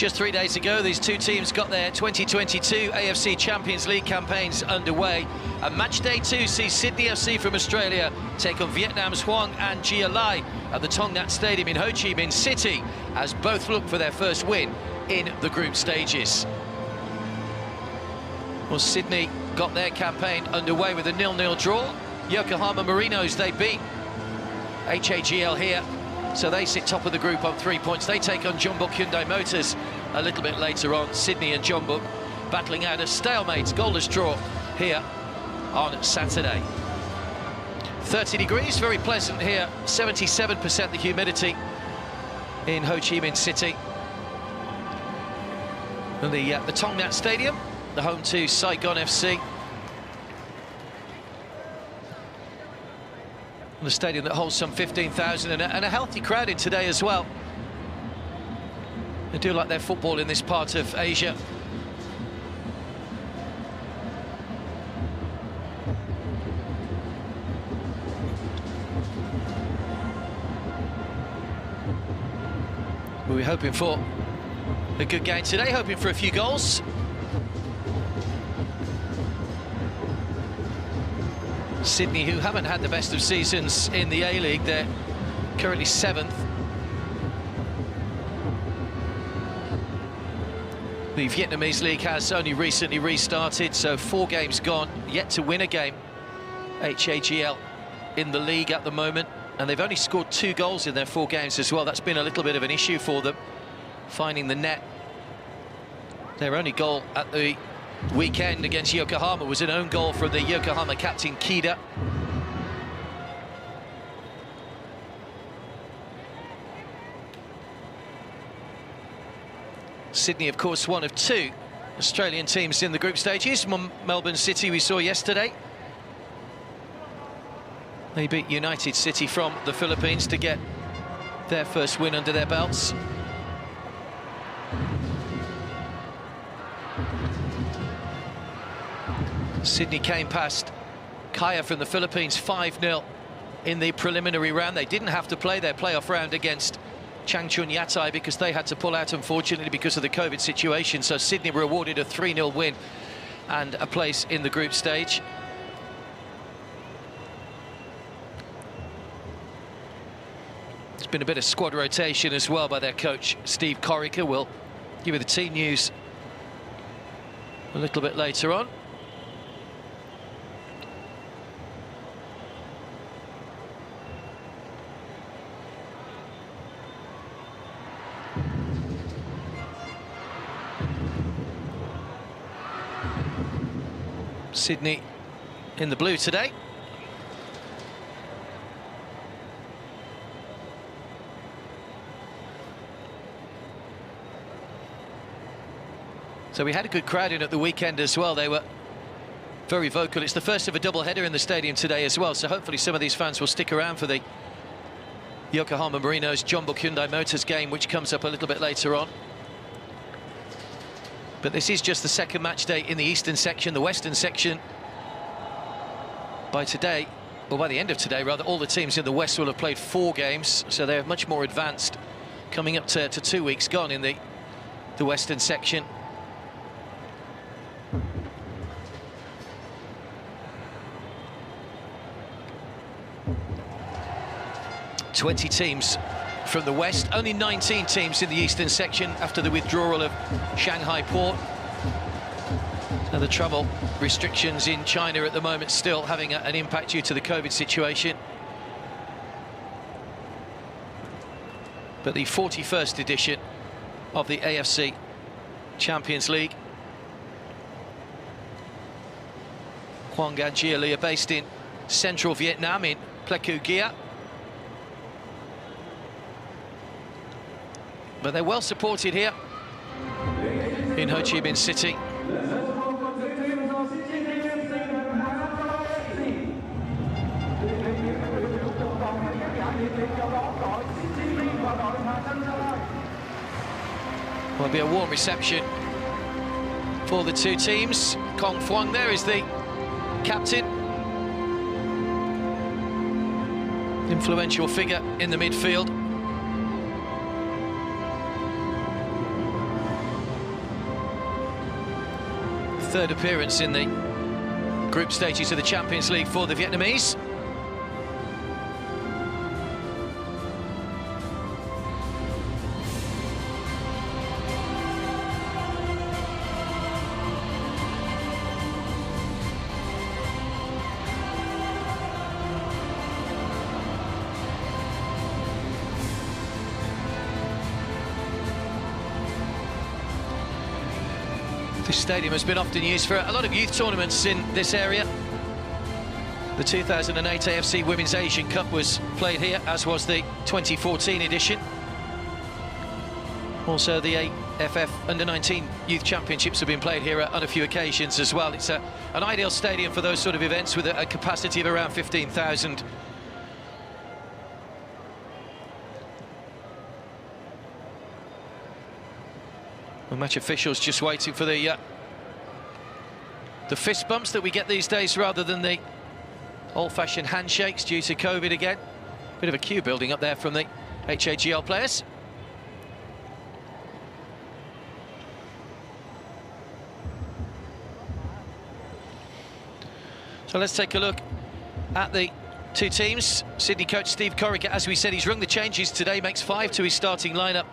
Just 3 days ago, these two teams got their 2022 AFC Champions League campaigns underway. And match day 2 sees Sydney FC from Australia take on Vietnam's Hoang and Gia Lai at the Thong Nhat Stadium in Ho Chi Minh City, as both look for their first win in the group stages. Well, Sydney got their campaign underway with a 0-0 draw. Yokohama Marinos, they beat HAGL here, so they sit top of the group on 3 points. They take on Jeonbuk Hyundai Motors a little bit later on. Sydney and Jeonbuk battling out a stalemate, goalless draw here on Saturday. 30 degrees, very pleasant here, 77% the humidity in Ho Chi Minh City. And the Thong Nhat Stadium, the home to Saigon FC. The stadium that holds some 15,000 and a healthy crowd in today as well. They do like their football in this part of Asia. We're hoping for a good game today, hoping for a few goals. Sydney, who haven't had the best of seasons in the A-League, they're currently 7th. The Vietnamese league has only recently restarted, so 4 games gone, yet to win a game. HAGL in the league at the moment, and they've only scored 2 goals in their 4 games as well. That's been a little bit of an issue for them, finding the net. Their only goal at the weekend against Yokohama was an own goal from the Yokohama captain Kida. Sydney, of course, one of 2 Australian teams in the group stages. Melbourne City we saw yesterday. They beat United City from the Philippines to get their first win under their belts. Sydney came past Kaya from the Philippines 5-0 in the preliminary round. They didn't have to play their playoff round against Changchun Yatai because they had to pull out, unfortunately, because of the COVID situation. So Sydney were awarded a 3-0 win and a place in the group stage. There's been a bit of squad rotation as well by their coach, Steve Corica. We'll give you the team news a little bit later on. Sydney in the blue today. So we had a good crowd in at the weekend as well. They were very vocal. It's the first of a double-header in the stadium today as well, so hopefully some of these fans will stick around for the Yokohama Marinos Jeonbuk Hyundai Motors game, which comes up a little bit later on. But this is just the second match day in the eastern section. The western section, by today, or by the end of today rather, all the teams in the west will have played 4 games, so they're much more advanced, coming up to 2 weeks gone in the western section. "20 teams from the west, only 19 teams in the eastern section after the withdrawal of Shanghai Port. And the travel restrictions in China at the moment still having an impact due to the COVID situation. But the 41st edition of the AFC Champions League. Hoang and Gia Lai are based in central Vietnam, in Pleiku Gia. But they're well supported here in Ho Chi Minh City. Will be a warm reception for the 2 teams. Kong Fuang there is the captain. Influential figure in the midfield. third appearance in the group stages of the Champions League for the Vietnamese. This stadium has been often used for a lot of youth tournaments in this area. The 2008 AFC Women's Asian Cup was played here, as was the 2014 edition. Also, the AFF Under-19 Youth Championships have been played here on a few occasions as well. It's an ideal stadium for those sort of events, with a capacity of around 15,000. The match officials just waiting for the fist bumps that we get these days, rather than the old-fashioned handshakes due to COVID again. Bit of a queue building up there from the HAGL players. So let's take a look at the two teams. Sydney coach Steve Corica, as we said, he's rung the changes today, makes 5 to his starting lineup.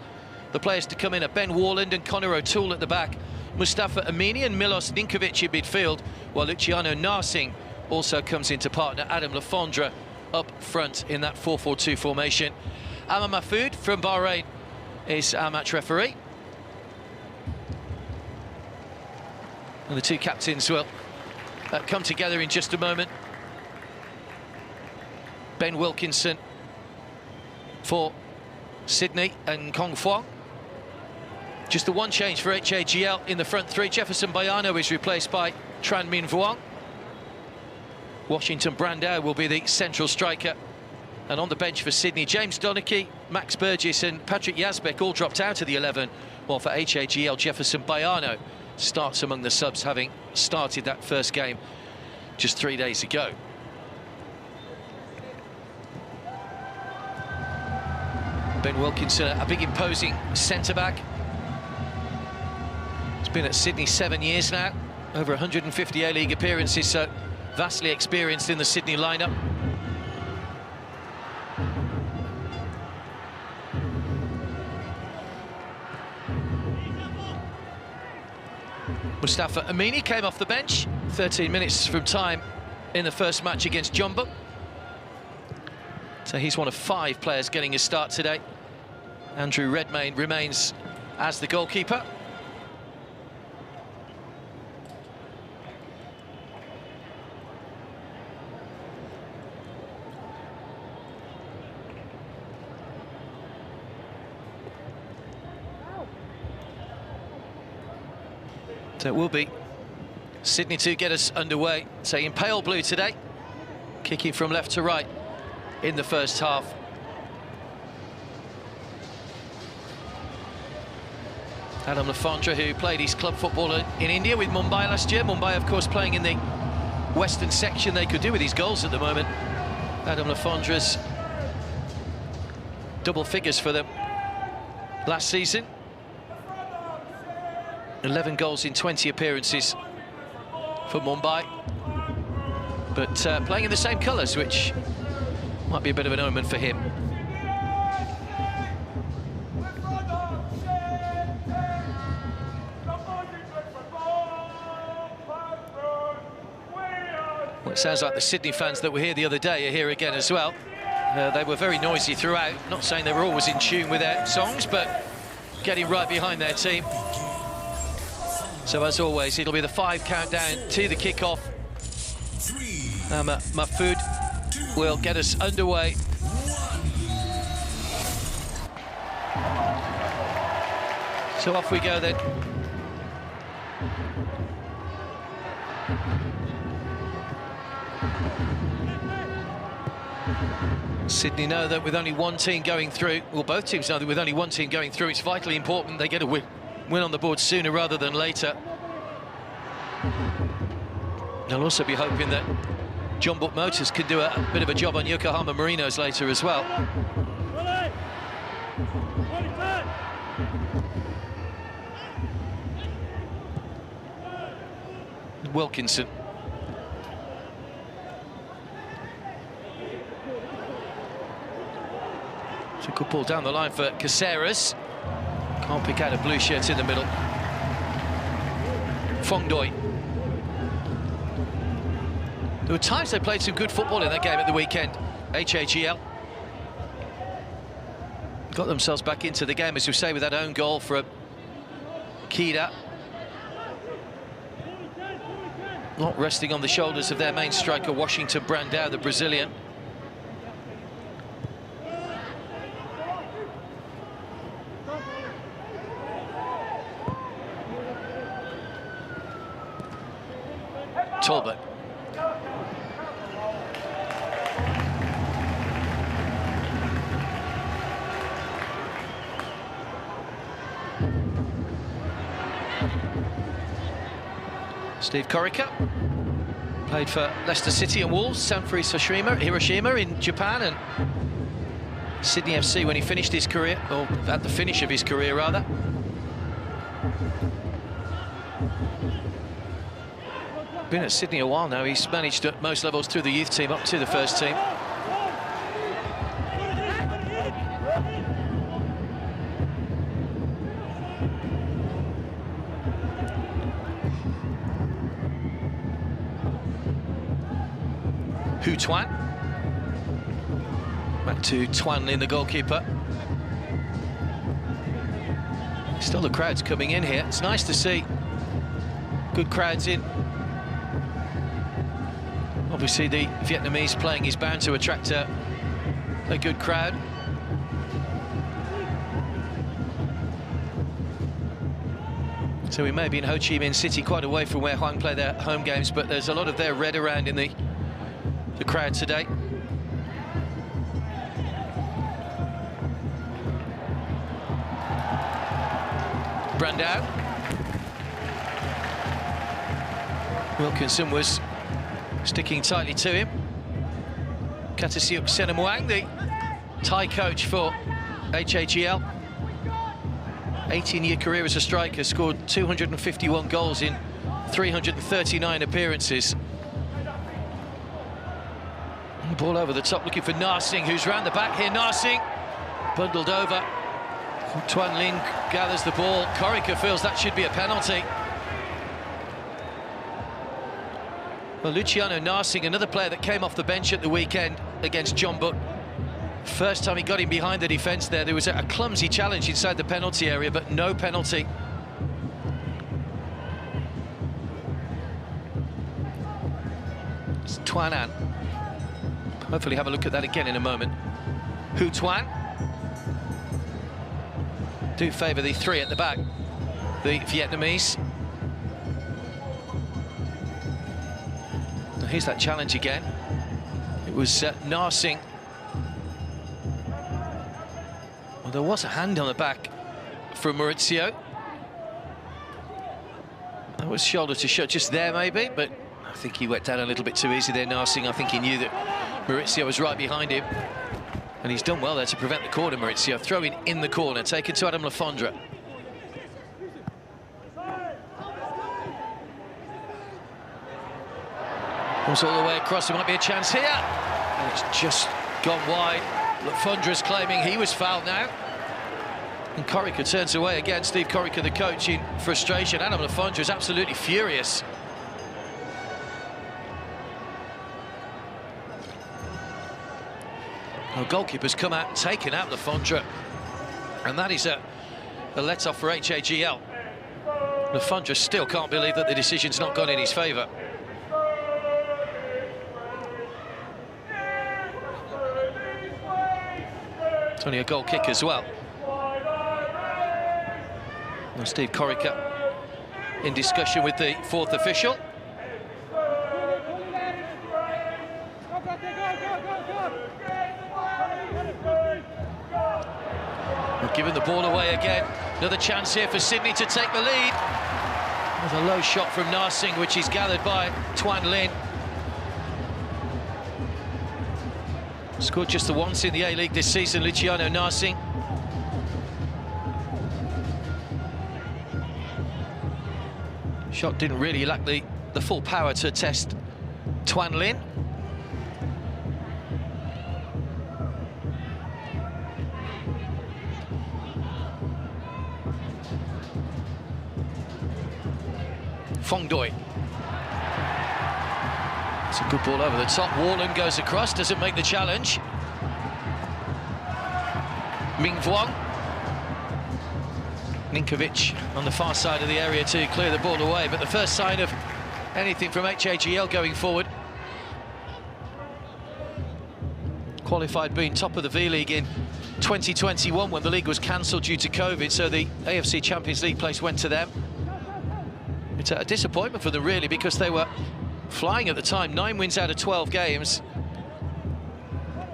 The players to come in are Ben Warland and Connor O'Toole at the back, Mustafa Amini and Milos Ninkovic in midfield, while Luciano Narsing also comes into partner Adam Lafondra up front in that 4-4-2 formation. Amar Mahfoud from Bahrain is our match referee. And the two captains will come together in just a moment. Ben Wilkinson for Sydney and Kong Hoang. Just the one change for HAGL in the front three. Jefferson Bayano is replaced by Tran Minh Vuong. Washington Brandao will be the central striker. And on the bench for Sydney, James Donachie, Max Burgess and Patrick Yazbek all dropped out of the 11, while for HAGL, Jefferson Bayano starts among the subs, having started that first game just 3 days ago. Ben Wilkinson, a big imposing centre-back. He's been at Sydney 7 years now, over 150 A-League appearances, so vastly experienced in the Sydney lineup. Mustafa Amini came off the bench, 13 minutes from time in the first match against Jeonbuk. So he's one of 5 players getting a start today. Andrew Redmayne remains as the goalkeeper. So it will be Sydney to get us underway. So in pale blue today, kicking from left to right in the first half. Adam Lafondra, who played his club football in India with Mumbai last year. Mumbai, of course, playing in the western section. They could do with his goals at the moment. Adam Lafondra's double figures for them last season. 11 goals in 20 appearances for Mumbai. But playing in the same colours, which might be a bit of an omen for him. Well, it sounds like the Sydney fans that were here the other day are here again as well. They were very noisy throughout. Not saying they were always in tune with their songs, but getting right behind their team. So as always, it'll be the 5 countdown to the kick-off. Mahfoud will get us underway. So off we go then. Sydney know that with only one team going through, well, both teams know that with only one team going through, it's vitally important they get a win on the board sooner rather than later. They'll also be hoping that Jeonbuk Motors can do a bit of a job on Yokohama Marinos later as well. Wilkinson. It's a good ball down the line for Caceres. Can't pick out a blue shirt in the middle. Fongdoi. There were times they played some good football in that game at the weekend. HAGL got themselves back into the game, as you say, with that own goal for Kida. Not resting on the shoulders of their main striker, Washington Brandão, the Brazilian. Talbot. Steve Corica played for Leicester City and Wolves, Sanfrecce Hiroshima in Japan, and Sydney FC when he finished his career, or at the finish of his career rather. Been at Sydney a while now. He's managed at most levels through the youth team up to the first team. Tuan. Back to Tuan Lin, the goalkeeper. Still the crowds coming in here. It's nice to see good crowds in. Obviously the Vietnamese playing is bound to attract a good crowd. So we may be in Ho Chi Minh City, quite away from where Hoang play their home games, but there's a lot of their red around in the crowd today. Brandão. Wilkinson was sticking tightly to him. Katasiuk Senamuang, the Thai coach for HAGL. 18-year career as a striker, scored 251 goals in 339 appearances. Ball over the top, looking for Narsing, who's round the back here. Narsing bundled over. Tuan Lin gathers the ball. Corica feels that should be a penalty. Well, Luciano Narsing, another player that came off the bench at the weekend against Jeonbuk. First time he got him behind the defence there was a clumsy challenge inside the penalty area, but no penalty. It's Tuan An. Hopefully have a look at that again in a moment. Hu Tuan. Do favour the three at the back, the Vietnamese. Now here's that challenge again. It was Narsing. Well, there was a hand on the back from Maurizio. That was shoulder to shoulder, just there maybe, but I think he went down a little bit too easy there, Narsing. I think he knew that Maurizio was right behind him. And he's done well there to prevent the corner, Maurizio. Throwing in the corner, taken to Adam Lafondra. Comes all the way across, there might be a chance here. And it's just gone wide. Lafondra's claiming he was fouled now. And Corica turns away again. Steve Corica, the coach, in frustration. Adam Lafondra is absolutely furious. Well, goalkeeper's come out, taken out Lafondra, and that is a let-off for HAGL. Lafondra still can't believe that the decision's not gone in his favour. It's only a goal kick as well. And Steve Corica in discussion with the fourth official. Giving the ball away again. Another chance here for Sydney to take the lead. With a low shot from Narsing, which is gathered by Tuan Lin. Scored just the once in the A-League this season, Luciano Narsing. Shot didn't really lack the the full power to test Tuan Lin. Phong Doi. It's a good ball over the top. Warland goes across, doesn't make the challenge. Ming Vuong. Ninkovic on the far side of the area to clear the ball away, but the first sign of anything from HAGL going forward. Qualified being top of the V-League in 2021 when the league was cancelled due to COVID, so the AFC Champions League place went to them. It's a disappointment for them, really, because they were flying at the time, 9 wins out of 12 games.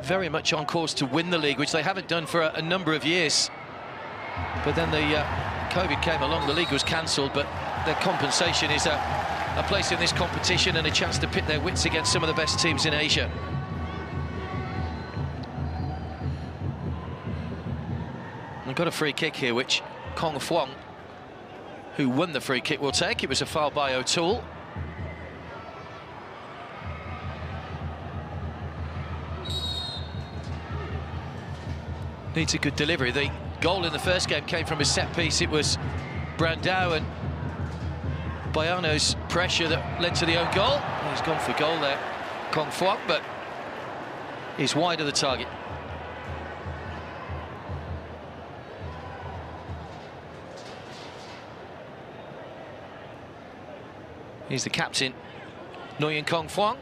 Very much on course to win the league, which they haven't done for a number of years. But then the COVID came along, the league was cancelled, but their compensation is a place in this competition and a chance to pit their wits against some of the best teams in Asia. They've got a free kick here, which Kong Fuang, who won the free kick, will take. It was a foul by O'Toole. Needs a good delivery. The goal in the first game came from a set piece. It was Brandao and Bayano's pressure that led to the own goal. He's gone for goal there, Kong Fuang, but he's wide of the target. He's the captain, Nguyen Kong Fuang.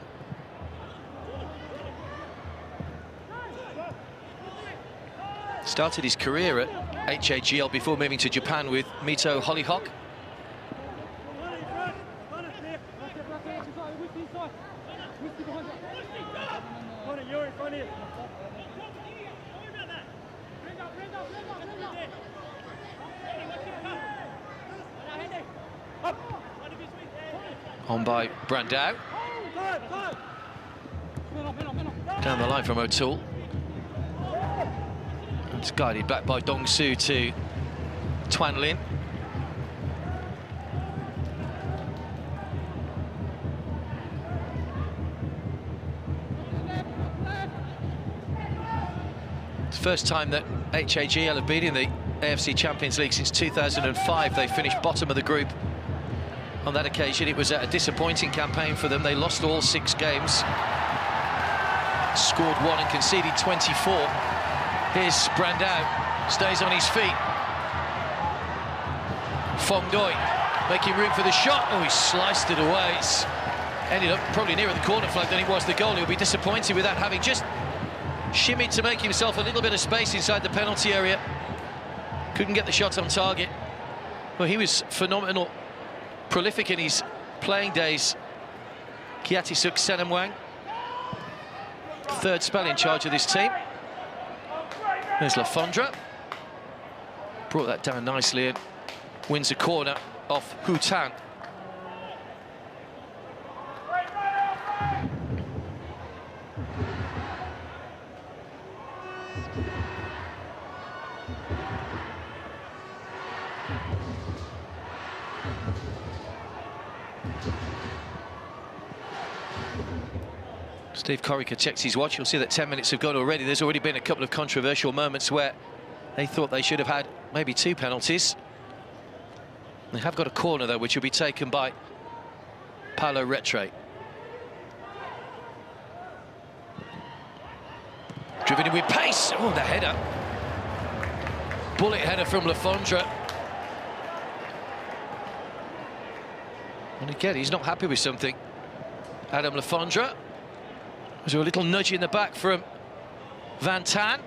Started his career at HAGL before moving to Japan with Mito Hollyhock. On by Brandao. Down the line from O'Toole. It's guided back by Dong Su to Tuan Lin. It's the first time that HAGL have been in the AFC Champions League since 2005. They finished bottom of the group. On that occasion, it was a disappointing campaign for them. They lost all 6 games, scored 1 and conceded 24. Here's Brandao, stays on his feet. Phong Doi making room for the shot. Oh, he sliced it away. It's ended up probably nearer the corner flag than it was the goal. He'll be disappointed with that, having just shimmied to make himself a little bit of space inside the penalty area. Couldn't get the shot on target. Well, he was phenomenal, prolific in his playing days. Kiatisuk Senamwang, third spell in charge of this team. There's Lafondra. Brought that down nicely and wins a corner off Hutan. Steve Corica checks his watch. You'll see that 10 minutes have gone already. There's already been a couple of controversial moments where they thought they should have had maybe 2 penalties. They have got a corner, though, which will be taken by Paulo Retre. Driven in with pace. Oh, the header. Bullet header from Lafondra. And again, he's not happy with something. Adam Lafondra. Was there a little nudge in the back from Van Tan?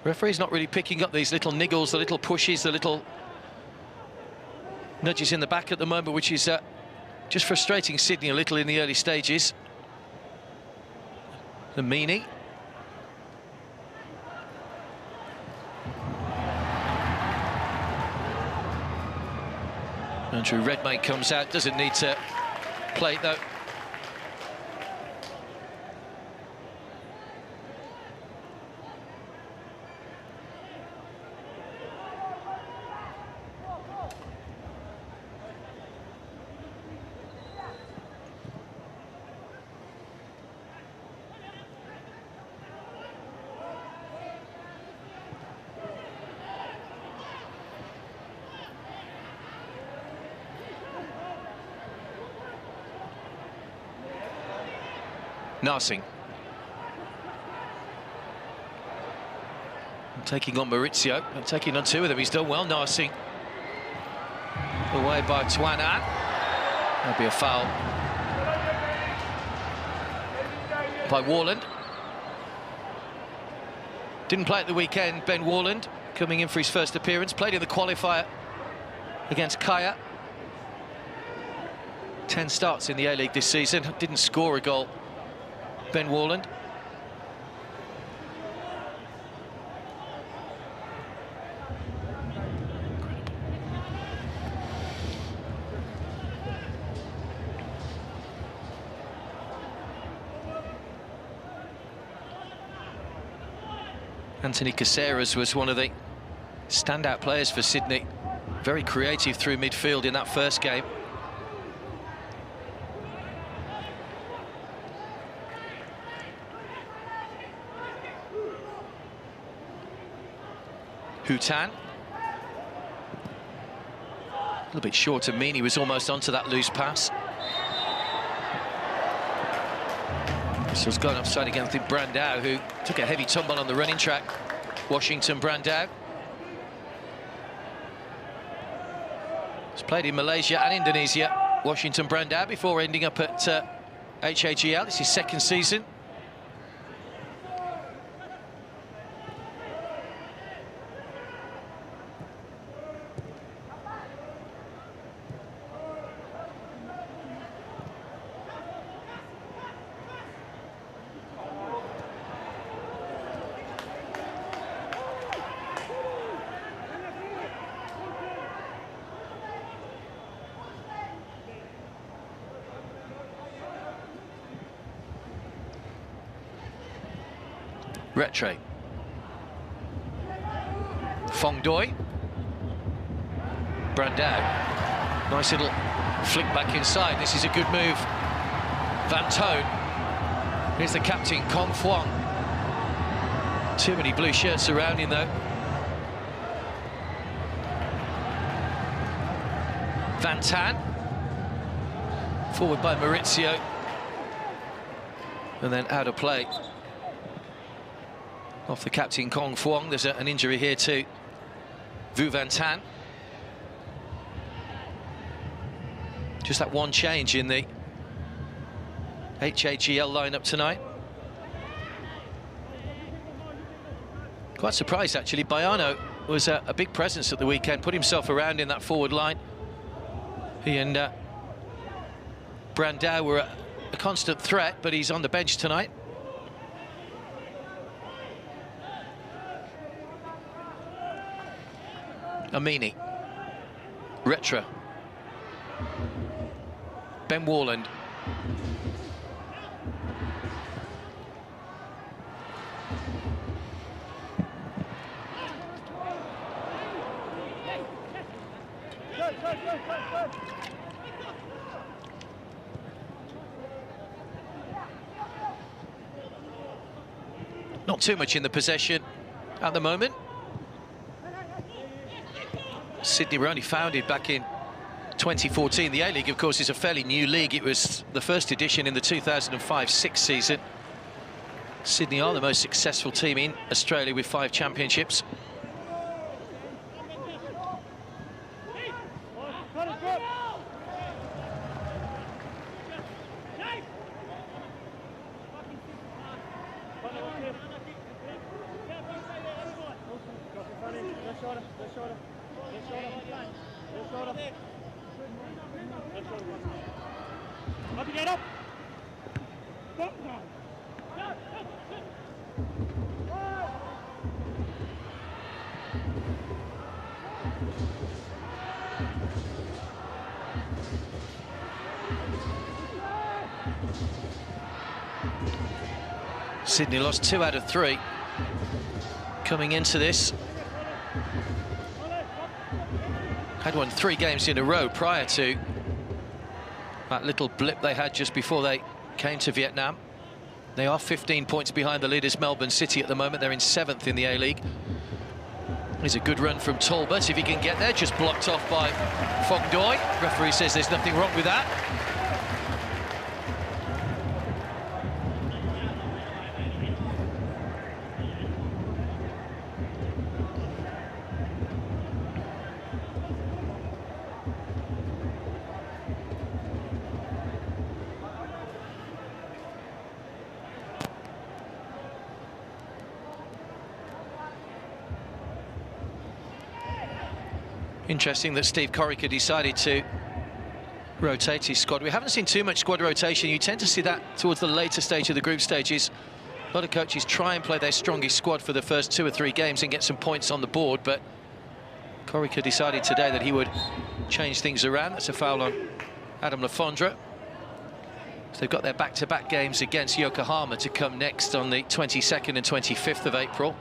Referee's not really picking up these little niggles, the little pushes, the little nudges in the back at the moment, which is just frustrating Sydney a little in the early stages. The meanie. Andrew Redmayne comes out, doesn't need to play it though. Narsing. Taking on Maurizio, and taking on two of them. He's done well, Narsing. Away by Tuanan. That'll be a foul by Warland. Didn't play at the weekend, Ben Warland, coming in for his first appearance. Played in the qualifier against Kaya. 10 starts in the A-League this season. Didn't score a goal, Ben Warland. Anthony Caceres was one of the standout players for Sydney. Very creative through midfield in that first game. Hutan. A little bit short of Meany, was almost onto that loose pass. This was gone offside against Brandao, who took a heavy tumble on the running track. Washington Brandao. He's played in Malaysia and Indonesia. Washington Brandao before ending up at HAGL. It's his second season. Retre. Fong Doi. Brandao. Nice little flick back inside. This is a good move. Van Toon. Here's the captain, Kong Hoang. Too many blue shirts surrounding though. Van Tan. Forward by Maurizio. And then out of play. Off the captain, Kong Hoang. There's an injury here too. Vu Van Tan. Just that one change in the HAGL lineup tonight. Quite surprised actually. Baiano was a big presence at the weekend, put himself around in that forward line. He and Brandao were a constant threat, but he's on the bench tonight. Amini. Retre. Ben Warland. Not too much in the possession at the moment. Sydney were only founded back in 2014. The A-League, of course, is a fairly new league. It was the first edition in the 2005-06 season. Sydney are the most successful team in Australia with 5 championships. Sydney lost 2 out of 3 coming into this. Had won 3 games in a row prior to that little blip they had just before they came to Vietnam. They are 15 points behind the leaders Melbourne City at the moment. They're in 7th in the A-League. Here's a good run from Talbot, if he can get there. Just blocked off by Fong Doi. Referee says there's nothing wrong with that. Interesting that Steve Corica decided to rotate his squad. We haven't seen too much squad rotation. You tend to see that towards the later stage of the group stages. A lot of coaches try and play their strongest squad for the first 2 or 3 games and get some points on the board, but Corica decided today that he would change things around. That's a foul on Adam Lafondra. So they've got their back-to-back games against Yokohama to come next on the 22nd and 25th of April.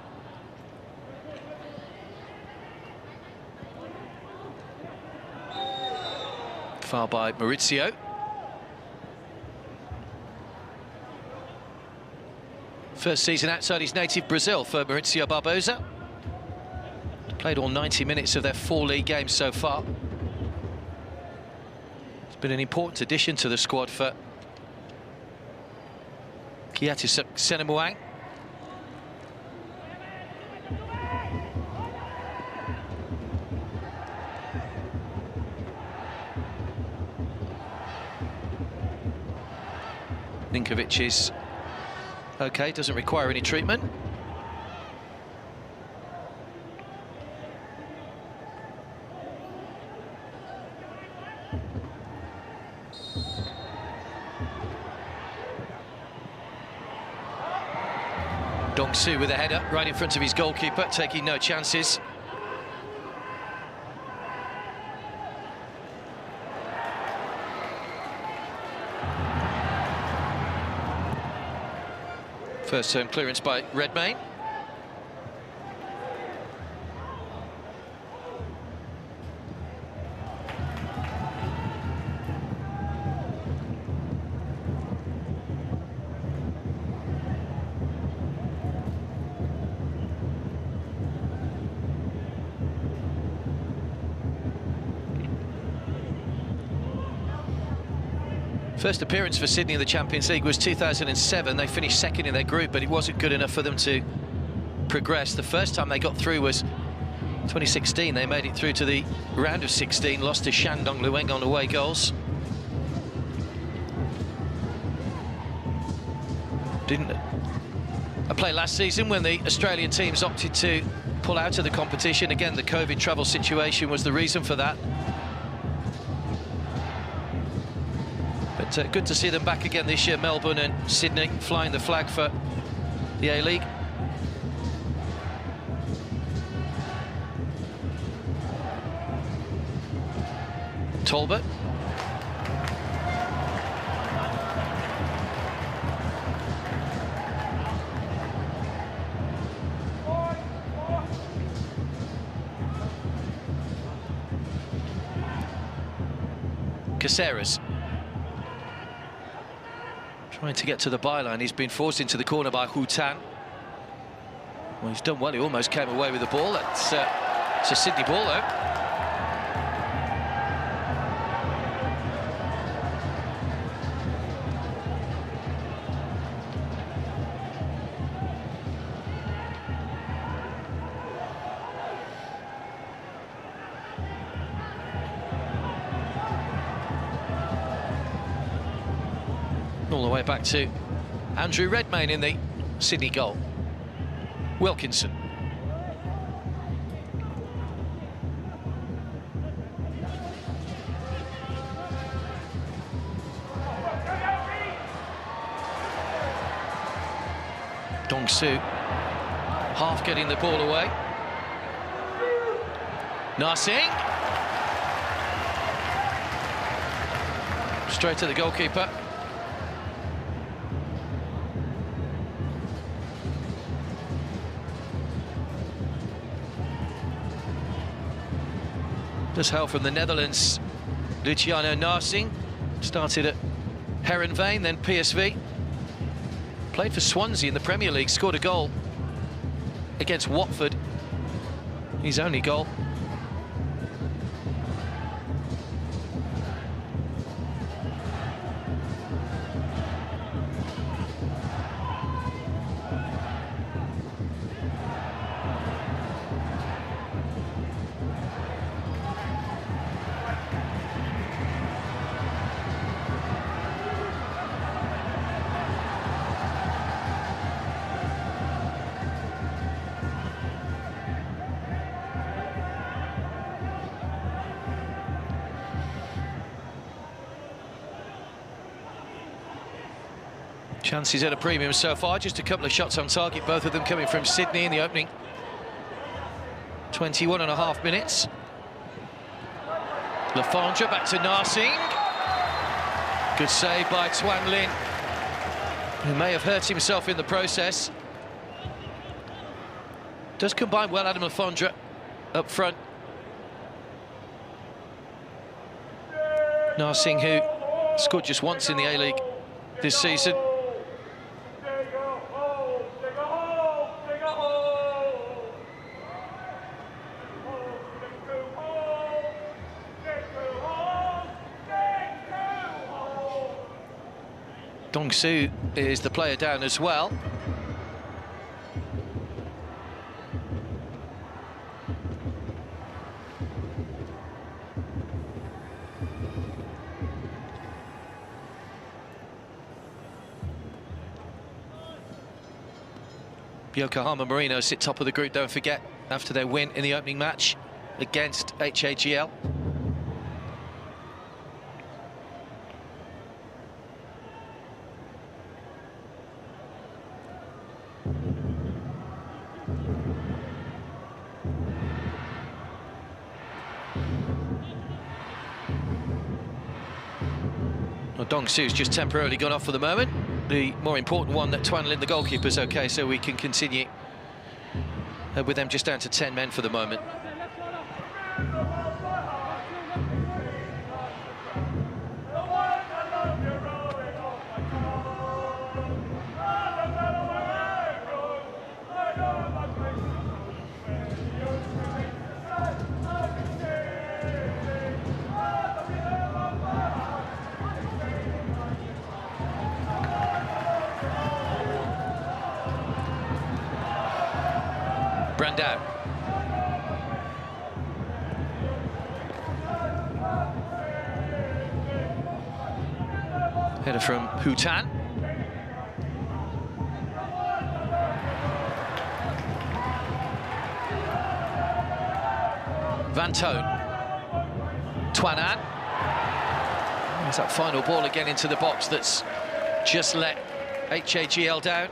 Foul by Maurizio. First season outside his native Brazil for Maurizio Barbosa. Played all 90 minutes of their 4 league games so far. It's been an important addition to the squad for Kiatu Senamuang. Ninkovic is okay, doesn't require any treatment. Dong-Soo with a header right in front of his goalkeeper, taking no chances. First term clearance by Redmayne. First appearance for Sydney in the Champions League was 2007. They finished second in their group, but it wasn't good enough for them to progress. The first time they got through was 2016. They made it through to the round of 16, lost to Shandong Lueng on away goals. Didn't play last season when the Australian teams opted to pull out of the competition. Again, the COVID travel situation was the reason for that. But good to see them back again this year, Melbourne and Sydney, flying the flag for the A-League. Talbot. Caceres. Trying to get to the byline. He's been forced into the corner by Hu Tan. Well, he's done well. He almost came away with the ball. It's a Sydney ball, though. All the way back to Andrew Redmayne in the Sydney goal. Wilkinson. Dong-Soo. Half getting the ball away. Narsing. Straight to the goalkeeper. Just held from the Netherlands, Luciano Narsing. Started at Heerenveen, then PSV. Played for Swansea in the Premier League, scored a goal against Watford. His only goal. Chances at a premium so far, just a couple of shots on target, both of them coming from Sydney in the opening 21.5 minutes. Lafondra back to Narsing. Good save by Tuan Lin, who may have hurt himself in the process. Does combine well, Adam Lafondra up front. Narsing, who scored just once in the A-League this season. Dong-Soo is the player down as well. Yokohama Marinos sit top of the group, don't forget, after their win in the opening match against HAGL. Well, Dong-Soo's just temporarily gone off for the moment. The more important one, that Tuan Lin, the goalkeeper's okay, so we can continue with them just down to 10 men for the moment. Brandao. Header from Hutan. Van Toon. Tuan An. There's that final ball again into the box that's just let HAGL down.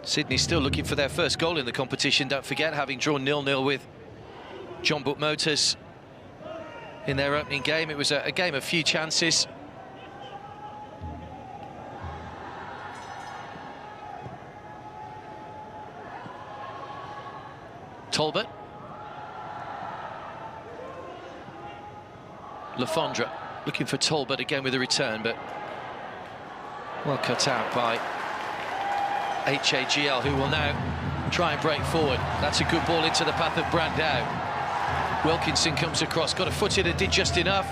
Sydney still looking for their first goal in the competition, don't forget, having drawn 0-0 with Jeonbuk Motors in their opening game. It was a game of few chances. Talbot. Lafondra looking for Talbot again with a return, but well cut out by HAGL, who will now try and break forward. That's a good ball into the path of Brandao. Wilkinson comes across, got a foot in and did just enough.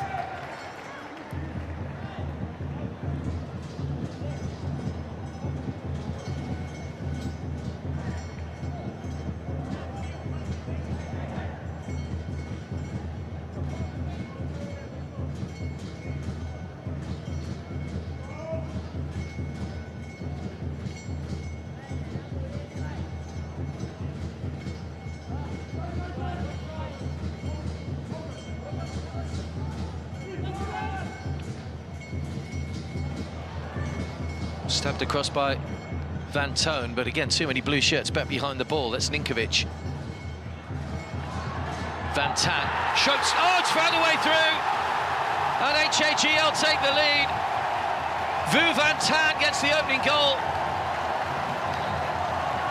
Stabbed across by Van Toon, but again, too many blue shirts back behind the ball. That's Ninkovic. Van Tan shoots. Oh, it's found a way through. And HAGL take the lead. Vu Van Tan gets the opening goal.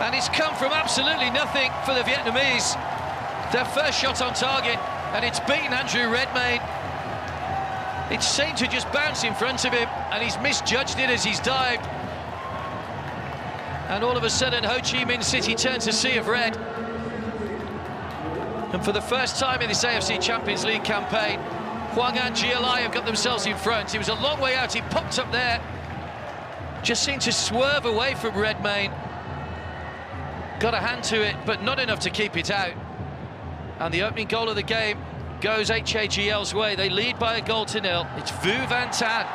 And it's come from absolutely nothing for the Vietnamese. Their first shot on target, and it's beaten Andrew Redmayne. It seemed to just bounce in front of him, and he's misjudged it as he's dived. And all of a sudden, Ho Chi Minh City turns a sea of red. And for the first time in this AFC Champions League campaign, Hoang and GLI have got themselves in front. It was a long way out, he popped up there. Just seemed to swerve away from Redmayne. Got a hand to it, but not enough to keep it out. And the opening goal of the game goes HAGL's way. They lead by 1-0. It's Vu Van Tan.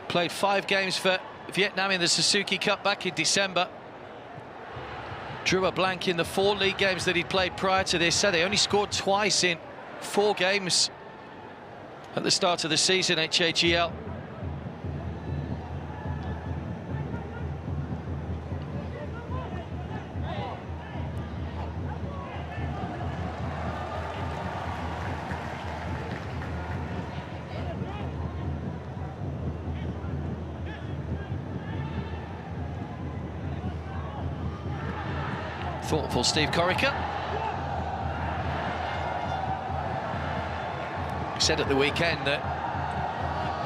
Played 5 games for Vietnam in the Suzuki Cup back in December. Drew a blank in the 4 league games that he'd played prior to this, so they only scored twice in 4 games at the start of the season, HAGL. Thoughtful Steve Corica. He said at the weekend that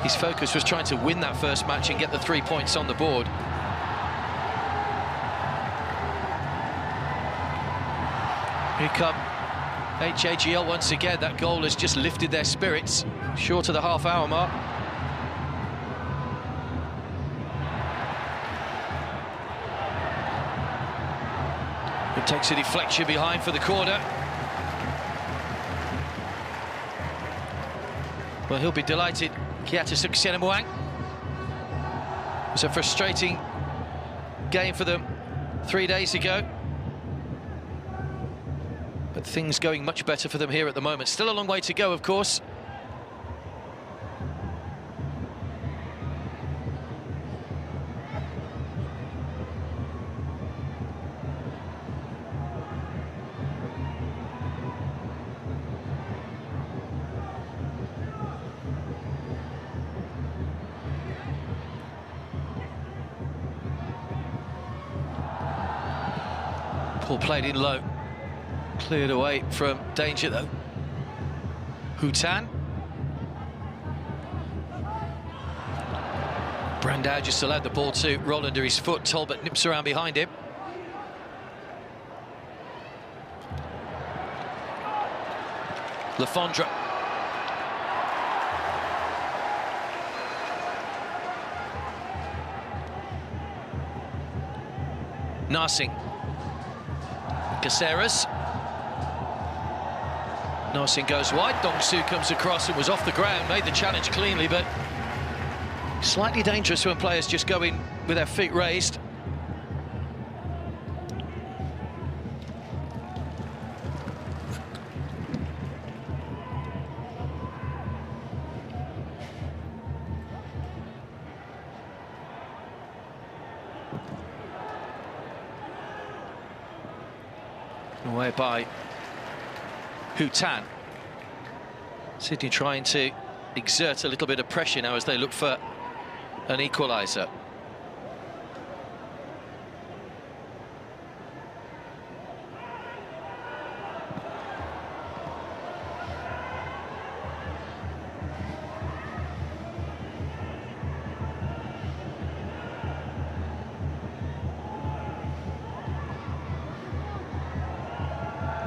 his focus was trying to win that first match and get the 3 points on the board. Here come HAGL once again. That goal has just lifted their spirits, short of the half-hour mark. It takes a deflection behind for the corner. Well, he'll be delighted. Kiata Hoang. It was a frustrating game for them 3 days ago, but things going much better for them here at the moment. Still a long way to go, of course. Ball played in low, cleared away from danger though. Hutan. Brandao just allowed the ball to roll under his foot. Talbot nips around behind him. Lafondra. Narsing. Caceres. Narsing goes wide. Dong-Soo comes across and was off the ground, made the challenge cleanly, but slightly dangerous when players just go in with their feet raised. Away by Hutan. Sydney trying to exert a little bit of pressure now as they look for an equaliser.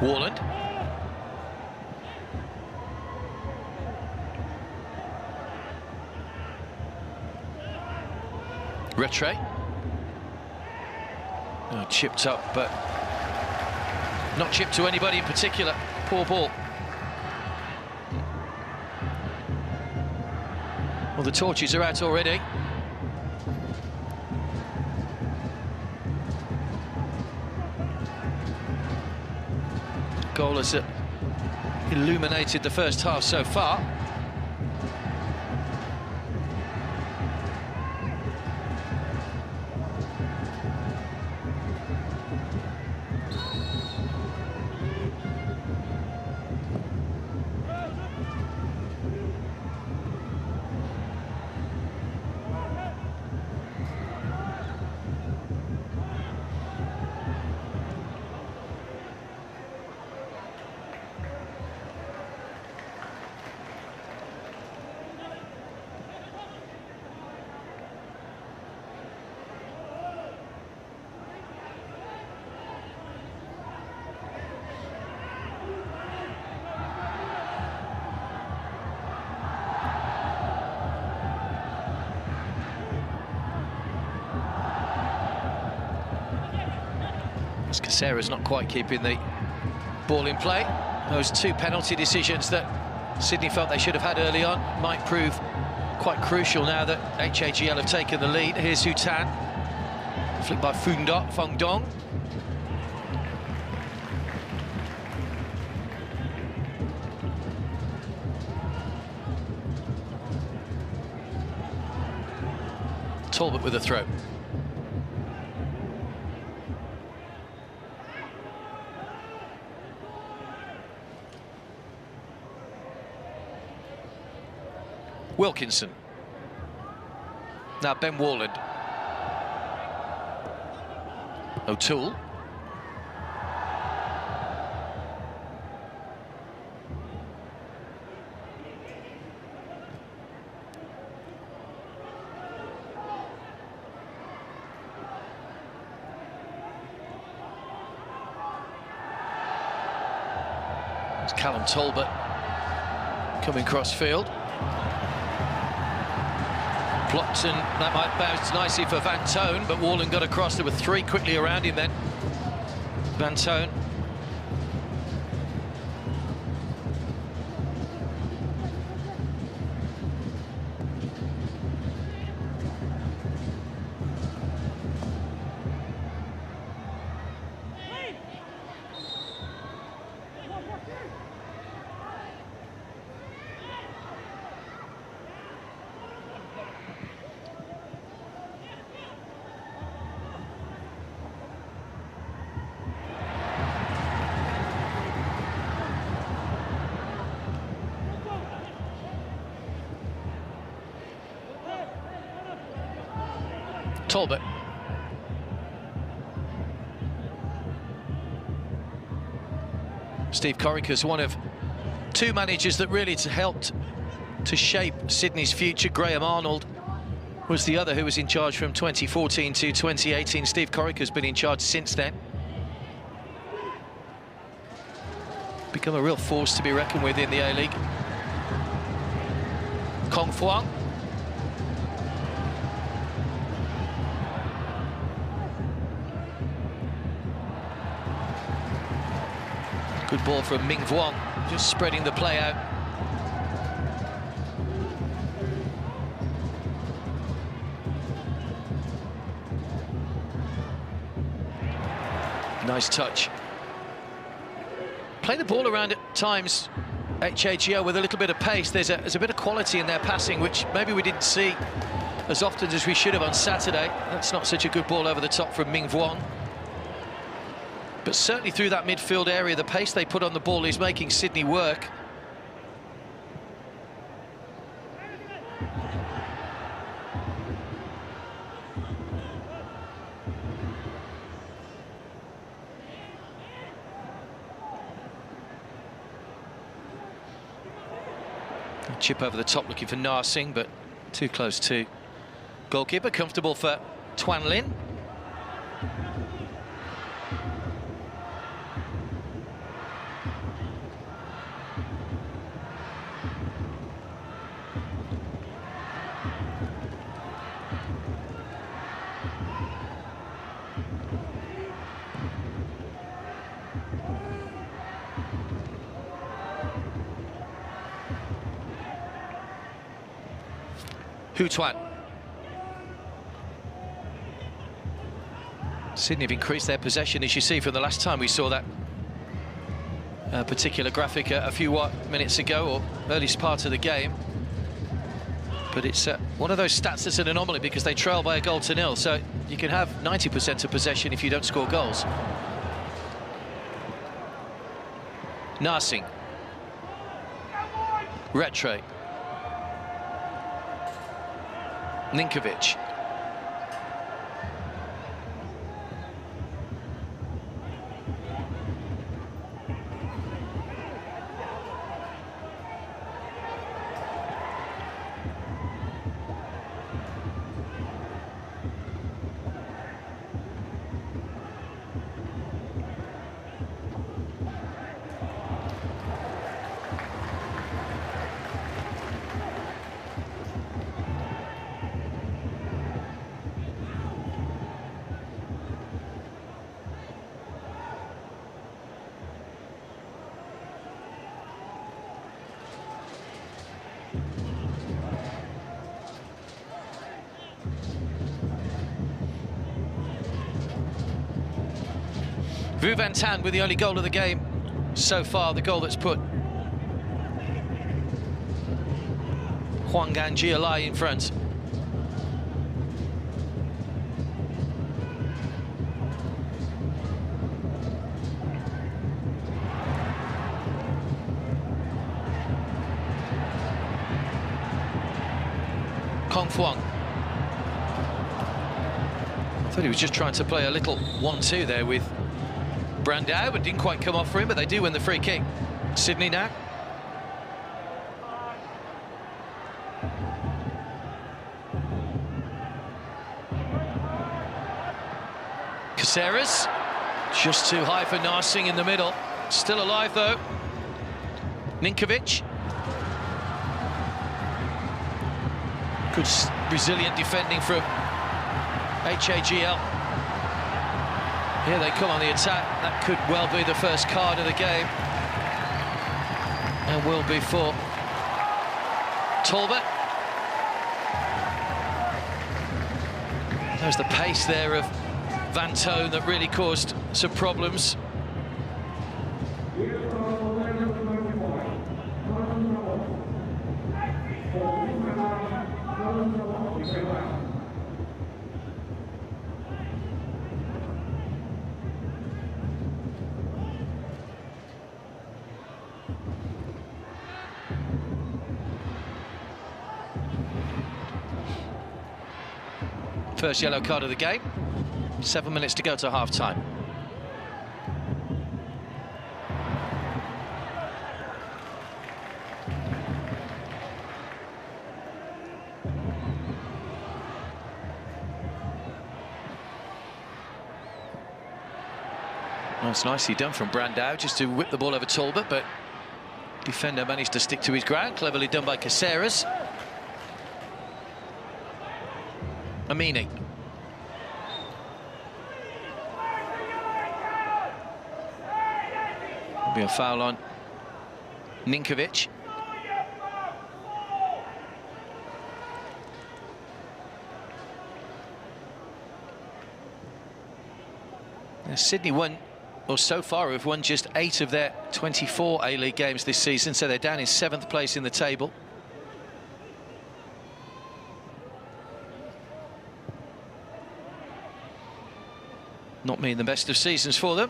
Warland. Rattray. Oh, chipped up, but not chipped to anybody in particular. Poor ball. Well, the torches are out already. Goal has illuminated the first half so far. Casera's not quite keeping the ball in play. Those two penalty decisions that Sydney felt they should have had early on might prove quite crucial now that HAGL have taken the lead. Here's Hutan, flicked by Fong Dong. Talbot with a throw. Wilkinson. Now Ben Warland. O'Toole. It's Callum Talbot coming cross-field. Blocked, and that might bounce nicely for Van Toon, but Warland got across. There were three quickly around him then. Van Toon. Talbot. Steve Corica's one of two managers that really helped to shape Sydney's future. Graham Arnold was the other who was in charge from 2014 to 2018. Steve Corica's been in charge since then. Become a real force to be reckoned with in the A-League. Hoang. Good ball from Ming Vuong, just spreading the play out. Nice touch. Play the ball around at times, HAGL, with a little bit of pace. There's a bit of quality in their passing, which maybe we didn't see as often as we should have on Saturday. That's not such a good ball over the top from Ming Vuong. But certainly through that midfield area, the pace they put on the ball is making Sydney work. A chip over the top looking for Narsing, but too close to goalkeeper. Comfortable for Tuan Lin. Tuan. Sydney have increased their possession, as you see from the last time we saw that particular graphic a few minutes ago, or earliest part of the game. But it's one of those stats that's an anomaly because they trail by a goal to nil, so you can have 90% of possession if you don't score goals. Narsing. Retray. Ninkovic. Vu Van Tan with the only goal of the game so far, the goal that's put Hoang and Giolai in front. Hoang. I thought he was just trying to play a little 1-2 there with Brandao, but didn't quite come off for him, but they do win the free kick. Sydney now. Caceres, just too high for Narsing in the middle. Still alive though. Ninkovic. Good resilient defending from HAGL. Here they come on the attack. That could well be the first card of the game. And will be for Talbot. There's the pace there of Van Toon that really caused some problems. First yellow card of the game. 7 minutes to go to half-time. Well, it's nicely done from Brandao just to whip the ball over Talbot, but defender managed to stick to his ground. Cleverly done by Caceres. Amini. There'll be a foul on Ninkovic. Now, Sydney won, or so far have won just 8 of their 24 A-League games this season, so they're down in 7th place in the table. Not mean the best of seasons for them.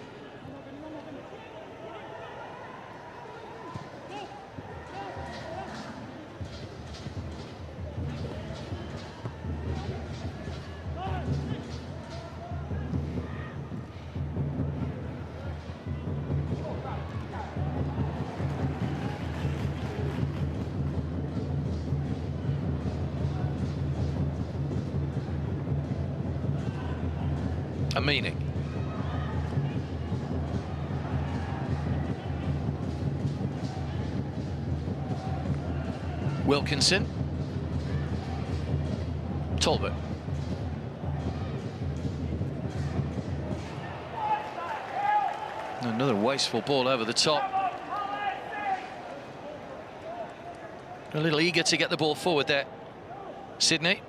Amini. Wilkinson. Talbot. Another wasteful ball over the top. A little eager to get the ball forward there, Sydney.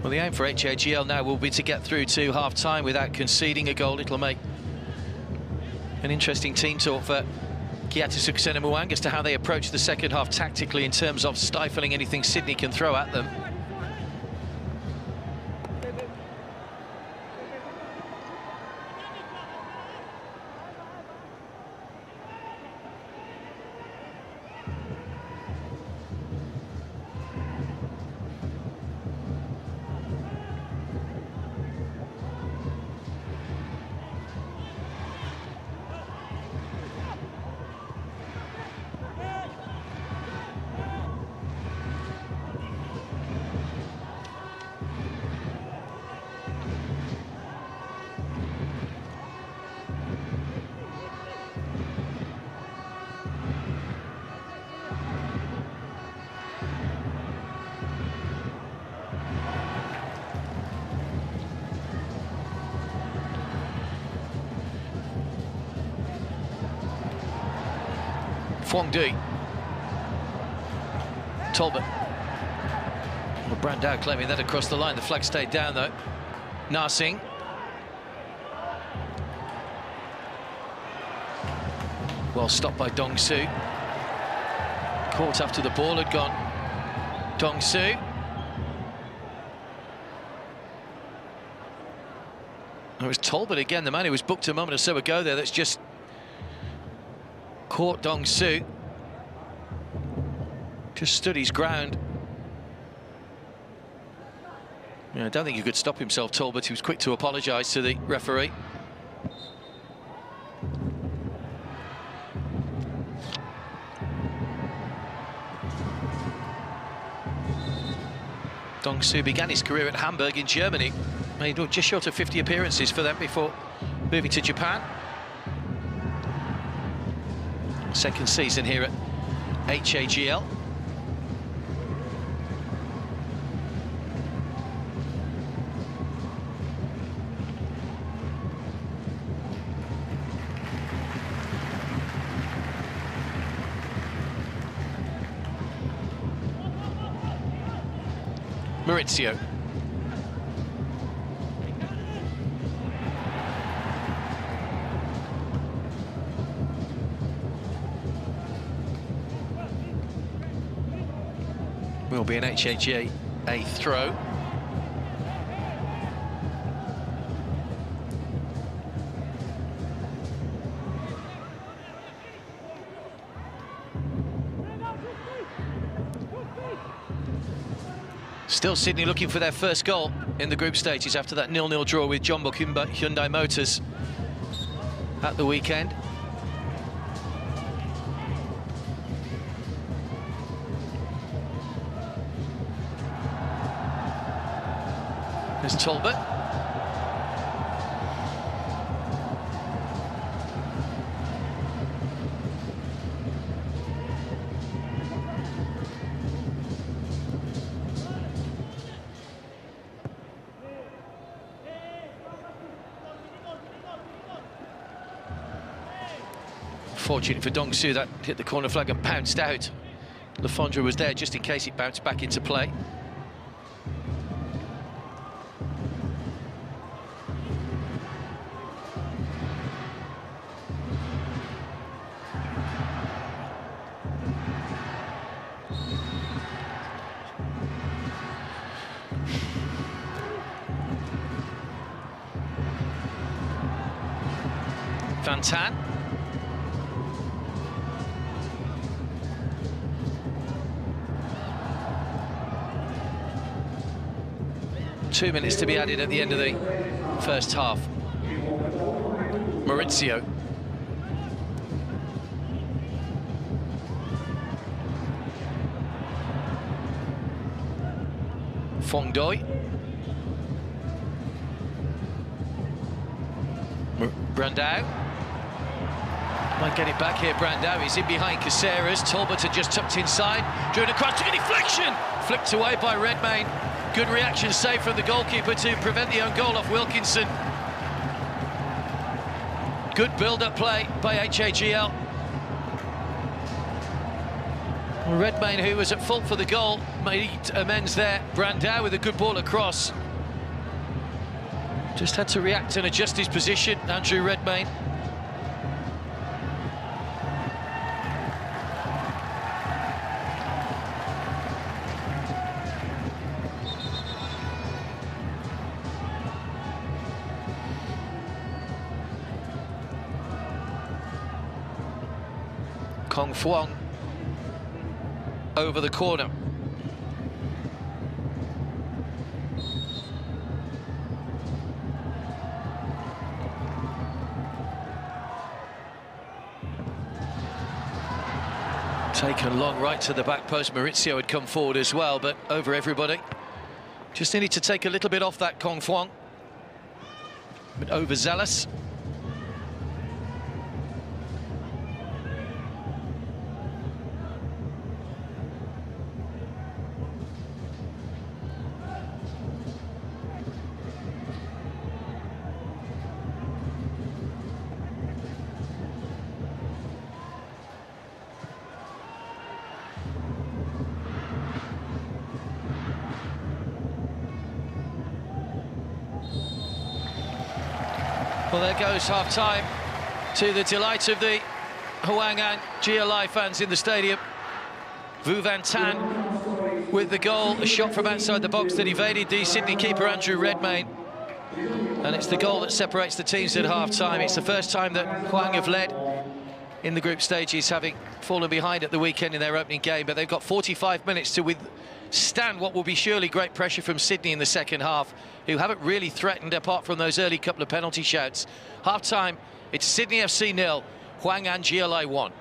Well, the aim for HAGL now will be to get through to half-time without conceding a goal. It'll make an interesting team talk for Kiatisuk and Hoang as to how they approach the second half tactically in terms of stifling anything Sydney can throw at them. Hoang. Talbot. Well, Brandao claiming that across the line. The flag stayed down though. Narsing. Well stopped by Dong Su. Caught after the ball had gone. Dong Su. It was Talbot again, the man who was booked a moment or so ago there, that's just caught Dong Su. Just stood his ground. Yeah, I don't think he could stop himself, Talbot. He was quick to apologise to the referee. Dong Su began his career at Hamburg in Germany. Made just short of 50 appearances for them before moving to Japan. Second season here at HAGL. Maurizio. Will be an HAGA throw. Still Sydney looking for their first goal in the group stages after that 0-0 draw with Jeonbuk Hyundai Motors at the weekend. There's Talbot. Fortunate for Dong Su, that hit the corner flag and bounced out. Lafondra was there just in case it bounced back into play. Van Tan. Two minutes to be added at the end of the first half. Maurizio. Hoang. Brandao. Might get it back here, Brandao. He's in behind Caceres. Talbot had just tucked inside. Drew it across, took a deflection! Flicked away by Redmayne. Good reaction save from the goalkeeper to prevent the own goal off Wilkinson. Good build-up play by HAGL. Redmayne, who was at fault for the goal, made amends there. Brandao with a good ball across. Just had to react and adjust his position, Andrew Redmayne. Hoang over the corner. Taken long right to the back post. Maurizio had come forward as well, but over everybody. Just needed to take a little bit off that Hoang. But overzealous. Well, there goes half-time, to the delight of the Hoang and GLI fans in the stadium. Vu Van Tan with the goal, a shot from outside the box that evaded the Sydney keeper Andrew Redmayne. And it's the goal that separates the teams at half-time. It's the first time that Hoang have led in the group stages, having fallen behind at the weekend in their opening game, but they've got 45 minutes to withstand what will be surely great pressure from Sydney in the second half, who haven't really threatened apart from those early couple of penalty shouts. Half-time, it's Sydney FC 0, Hoang An GLI 1.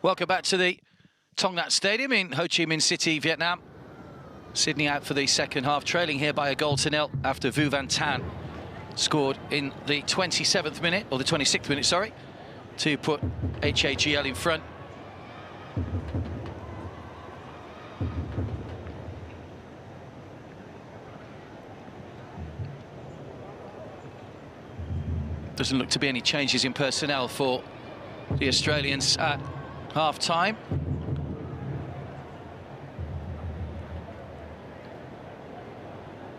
Welcome back to the Thong Nhat Stadium in Ho Chi Minh City, Vietnam. Sydney out for the second half, trailing here by a 1-0 after Vu Van Tan scored in the 27th minute, or the 26th minute, sorry, to put HAGL in front. Doesn't look to be any changes in personnel for the Australians at half-time.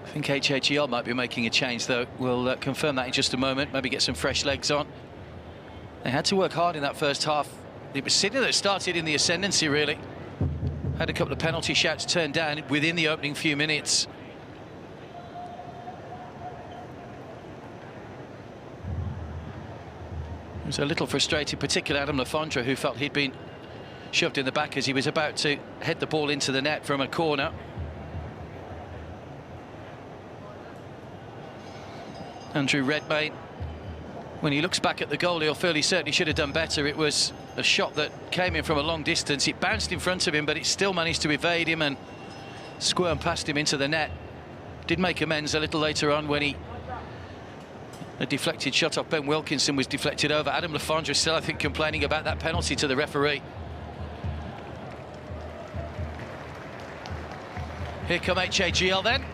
I think HAGL might be making a change, though. We'll confirm that in just a moment, maybe get some fresh legs on. They had to work hard in that first half. It was Sydney that started in the ascendancy, really. Had a couple of penalty shouts turned down within the opening few minutes. He was a little frustrated, particularly Adam Lafondra, who felt he'd been shoved in the back as he was about to head the ball into the net from a corner. Andrew Redmayne, when he looks back at the goal, he'll feel he certainly should have done better. It was a shot that came in from a long distance. It bounced in front of him, but it still managed to evade him and squirm past him into the net. Did make amends a little later on when a deflected shot off Ben Wilkinson was deflected over. Adam Lafondra still, I think, complaining about that penalty to the referee. Here come HAGL then.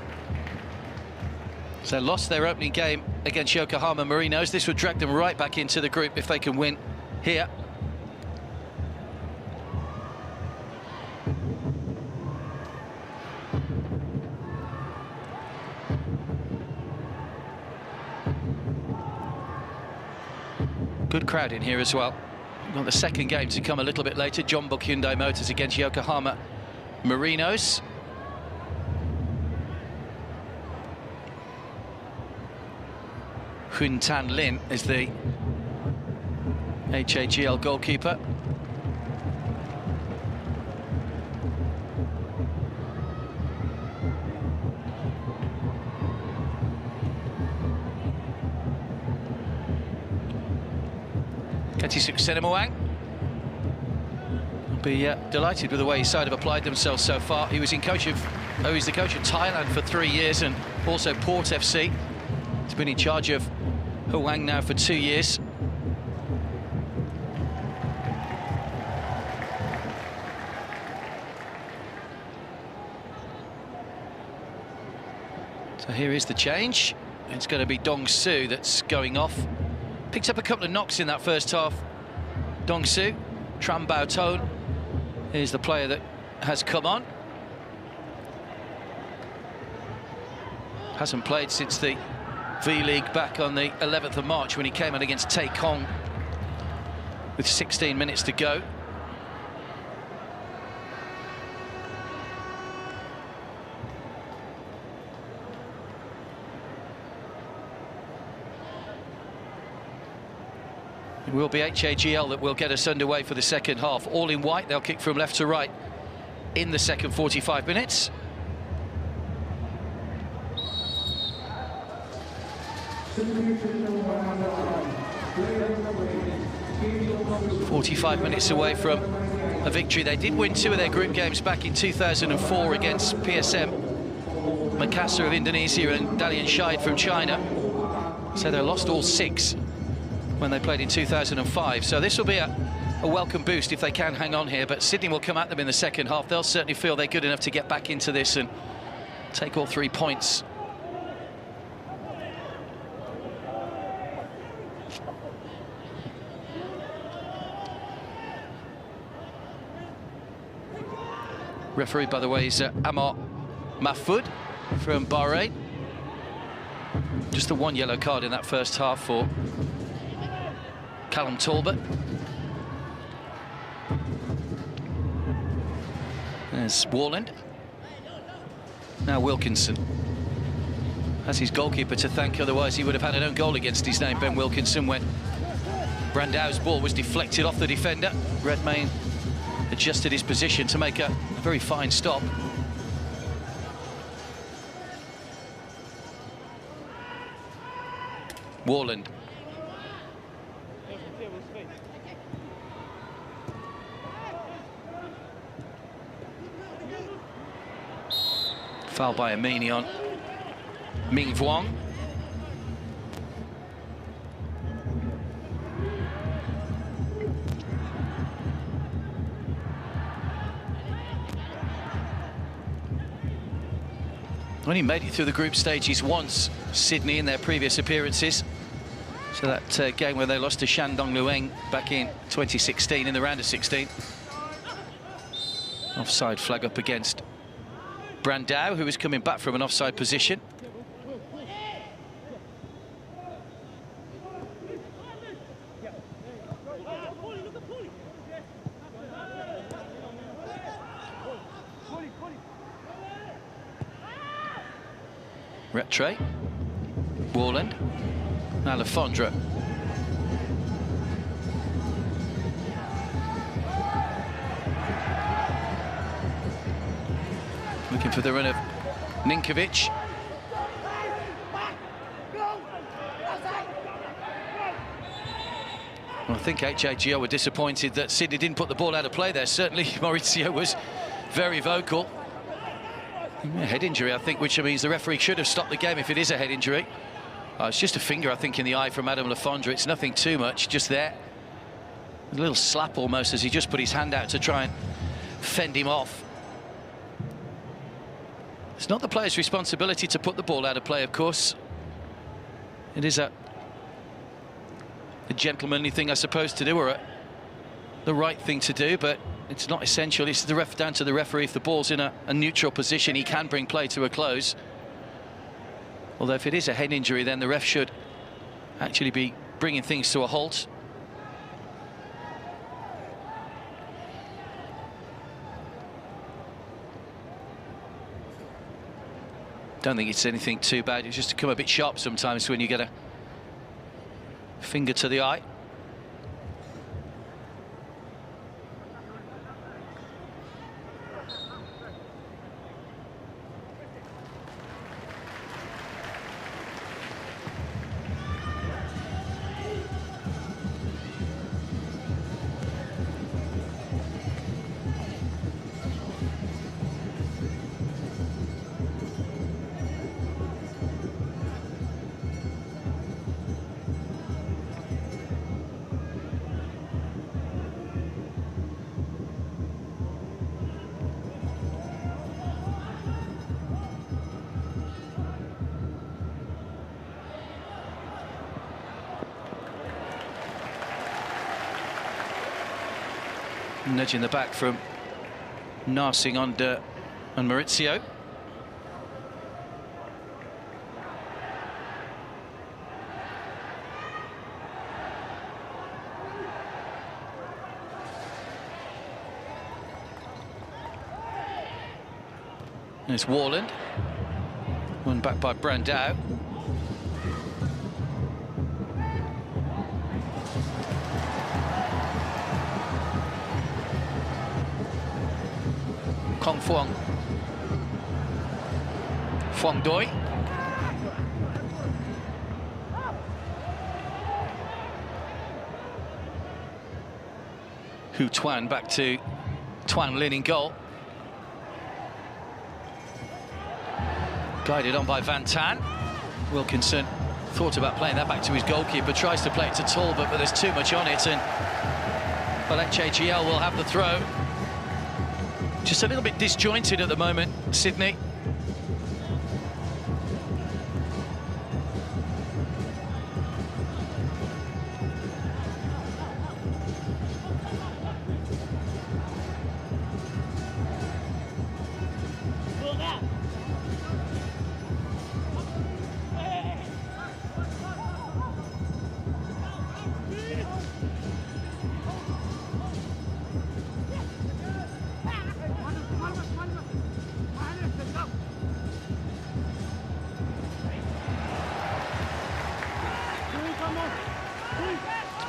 So lost their opening game against Yokohama Marinos. This would drag them right back into the group if they can win here. Good crowd in here as well. We've got the second game to come a little bit later. Jeonbuk Hyundai Motors against Yokohama Marinos. Hun Tan Lin is the HAGL goalkeeper. Katisuk Senamuang will be delighted with the way his side have applied themselves so far. He was he's the coach of Thailand for 3 years and also Port FC. He's been in charge of Hoang now for 2 years. So here is the change. It's going to be Dong Su that's going off. Picked up a couple of knocks in that first half. Dong Su. Tram Bao Ton is the player that has come on. Hasn't played since the VIE League back on the 11th of March when he came on against Tay Kong with 16 minutes to go. It will be HAGL that will get us underway for the second half. All in white, they'll kick from left to right in the second 45 minutes. 45 minutes away from a victory. They did win 2 of their group games back in 2004 against PSM Makassar of Indonesia and Dalian Shide from China. So they lost all 6 when they played in 2005. So this will be a welcome boost if they can hang on here. But Sydney will come at them in the second half. They'll certainly feel they're good enough to get back into this and take all 3 points. Referee, by the way, is Amar Mahfoud from Bahrain. Just the 1 yellow card in that first half for Callum Talbot. There's Warland. Now Wilkinson. That's his goalkeeper to thank, otherwise he would have had an own goal against his name, Ben Wilkinson, when Brandau's ball was deflected off the defender. Redmayne adjusted his position to make a very fine stop. Warland. Foul by Amini on Ming Hoang. Only made it through the group stages once, Sydney, in their previous appearances. So that game where they lost to Shandong Lueng back in 2016 in the round of 16. Offside flag up against Brandao, who was coming back from an offside position. Retre, Warland, now Lafondra. Looking for the run of Ninkovic. Well, I think HAGO were disappointed that Sydney didn't put the ball out of play there. Certainly Maurizio was very vocal. A head injury, I think, which means the referee should have stopped the game if it is a head injury. It's just a finger, I think, in the eye from Adam Lafondra. It's nothing too much, just there. A little slap almost as he just put his hand out to try and fend him off. It's not the player's responsibility to put the ball out of play, of course. It is a gentlemanly thing, I suppose, to do, or the right thing to do, but it's not essential. It's down to the referee. If the ball's in a neutral position, he can bring play to a close. Although if it is a head injury, then the ref should actually be bringing things to a halt. Don't think it's anything too bad. It's just to come a bit sharp sometimes when you get a finger to the eye. Nudge in the back from Narsing on Maurizio. There's Warland. Won back by Brandao. Kong Fuang. Fuang Doi. Hu Tuan back to Tuan Lin in goal. Guided on by Van Tan. Wilkinson thought about playing that back to his goalkeeper, tries to play it to Talbot, but there's too much on it, and well, HAGL will have the throw. Just a little bit disjointed at the moment, Sydney.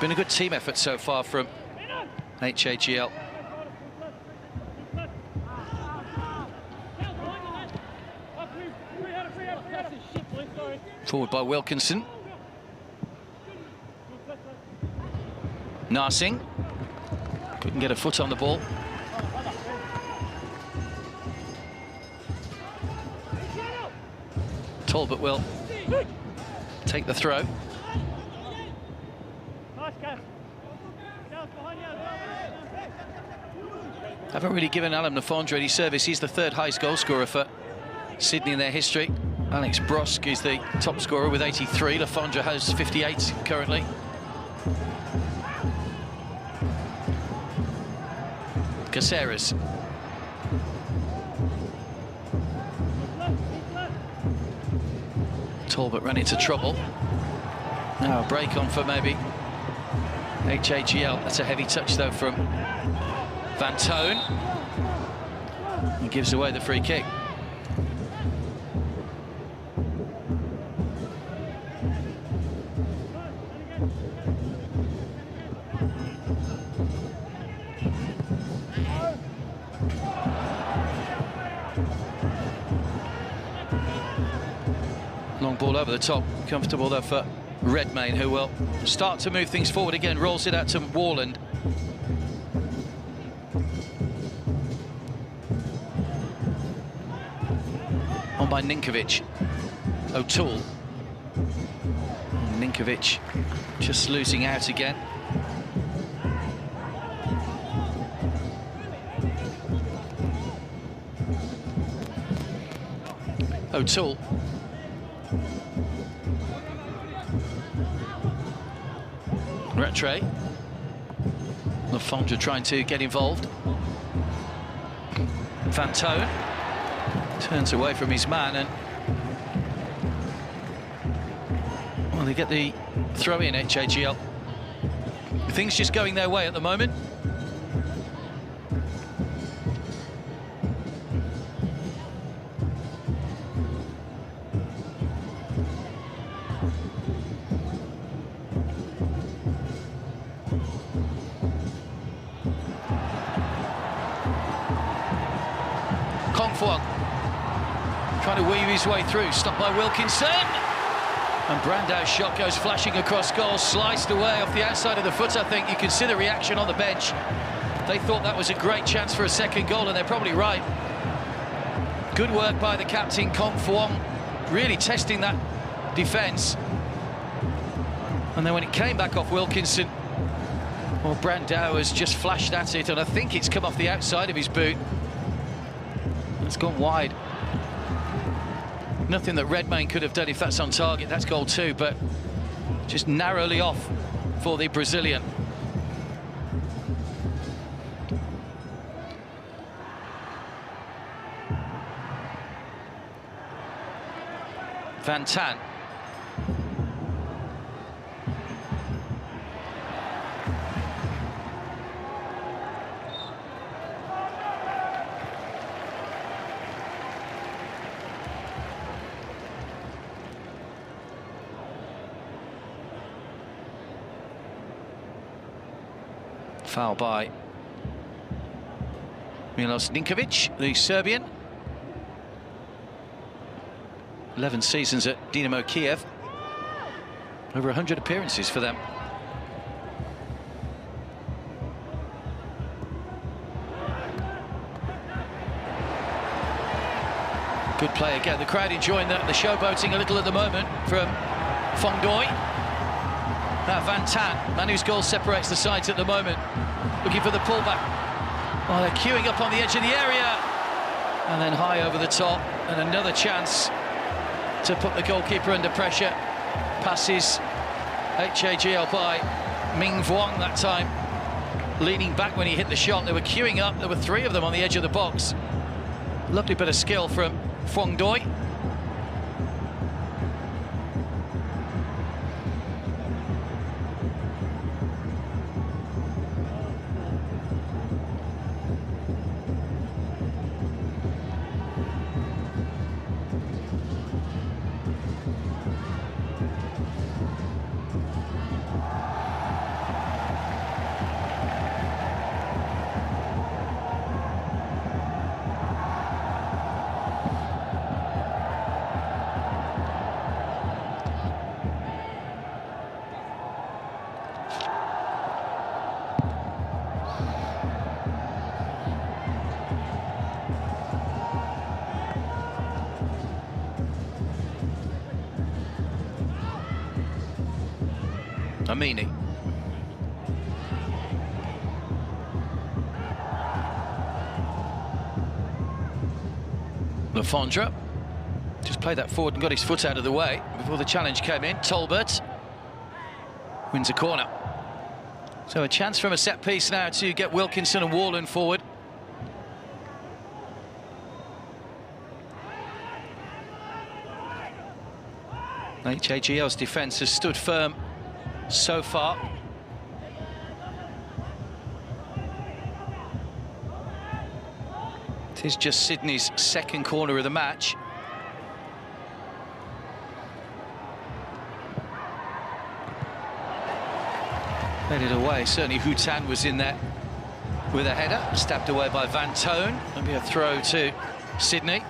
Been a good team effort so far from HAGL. Forward by Wilkinson. Narsing couldn't get a foot on the ball. Talbot will take the throw. Haven't really given Alan Lafondre any service. He's the third highest goal scorer for Sydney in their history. Alex Brosk is the top scorer with 83. Lafondre has 58 currently. Caceres. Talbot ran into trouble. Now a break on for maybe HAGL. That's a heavy touch though from Van Toon. He gives away the free kick. Long ball over the top, comfortable though for Redmayne, who will start to move things forward again. Rolls it out to Warland. On by Ninkovic. O'Toole. Ninkovic just losing out again. O'Toole. Rattray. Lafondre trying to get involved. Van Toon turns away from his man, and well, they get the throw in, HAGL. Things just going their way at the moment. Hoang trying to weave his way through, stopped by Wilkinson, and Brandau's shot goes flashing across goal, sliced away off the outside of the foot. I think you can see the reaction on the bench. They thought that was a great chance for a second goal, and they're probably right. Good work by the captain, Hoang, really testing that defence. And then when it came back off Wilkinson, well, Brandau has just flashed at it, and I think it's come off the outside of his boot. It's gone wide. Nothing that Redmayne could have done if that's on target. That's goal 2, but just narrowly off for the Brazilian. Van Tan. Foul by Milos Ninkovic, the Serbian. 11 seasons at Dynamo Kiev. Over 100 appearances for them. Good play again. The crowd enjoying the showboating a little at the moment from Phong Doi. Now Van Tan, man whose goal separates the sides at the moment, looking for the pullback. Oh, they're queuing up on the edge of the area. And then high over the top, and another chance to put the goalkeeper under pressure. Passes HAGL by Ming Vuong that time, leaning back when he hit the shot. They were queuing up, there were 3 of them on the edge of the box. Lovely bit of skill from Phong Doi. Amini. Lafondra just played that forward and got his foot out of the way before the challenge came in. Tolbert wins a corner. So a chance from a set piece now to get Wilkinson and Warland forward. HAGL's defence has stood firm so far. It is just Sydney's second corner of the match. Played it away. Certainly Hoang was in there with a header, stabbed away by Van Toon. Maybe a throw to Sydney.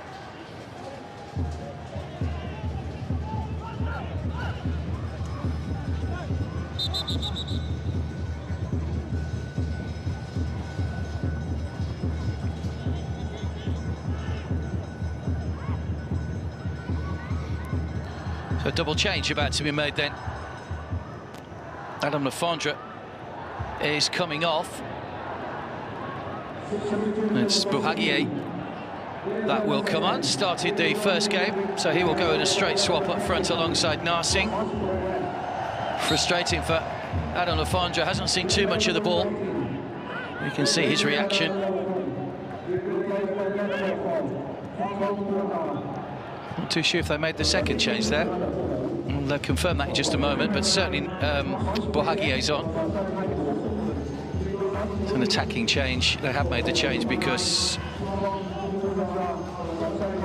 So a double change about to be made then. Adam Lafondra is coming off. It's Buhagier that will come on. Started the first game, so he will go in a straight swap up front alongside Narsing. Frustrating for Adam Lafondra, hasn't seen too much of the ball. You can see his reaction. Not too sure if they made the second change there. They'll confirm that in just a moment, but certainly Buhagier's on. It's an attacking change. They have made the change because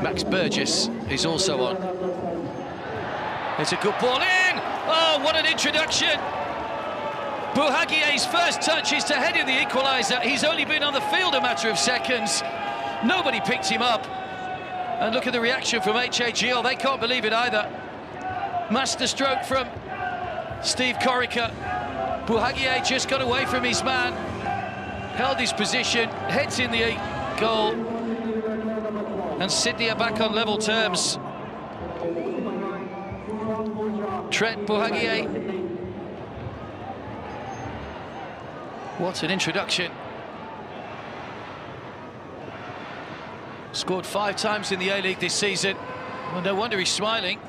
Max Burgess is also on. It's a good ball in! Oh, what an introduction! Buhagier's first touch is to head in the equaliser. He's only been on the field a matter of seconds. Nobody picked him up. And look at the reaction from HAGL. They can't believe it either. Masterstroke from Steve Corica. Buhagier just got away from his man, held his position, heads in the goal, and Sydney are back on level terms. Trent Buhagier. What an introduction. Scored 5 times in the A-League this season. Well, no wonder he's smiling.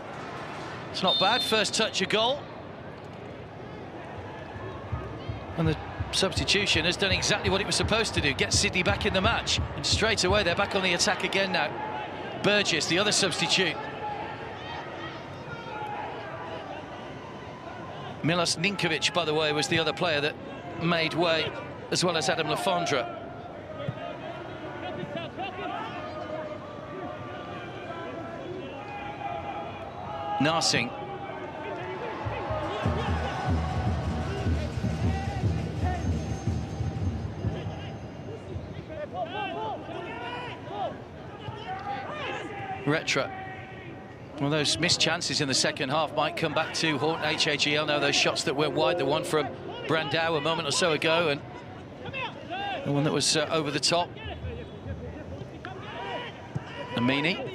It's not bad, first touch a goal. And the substitution has done exactly what it was supposed to do, get Sydney back in the match. And straight away, they're back on the attack again now. Burgess, the other substitute. Milos Ninkovic, by the way, was the other player that made way, as well as Adam Lafondra. Narsing. Retra. Well, those missed chances in the second half might come back to haunt HAGL now. Those shots that went wide, the one from Brandao a moment or so ago, and the one that was over the top. Amini.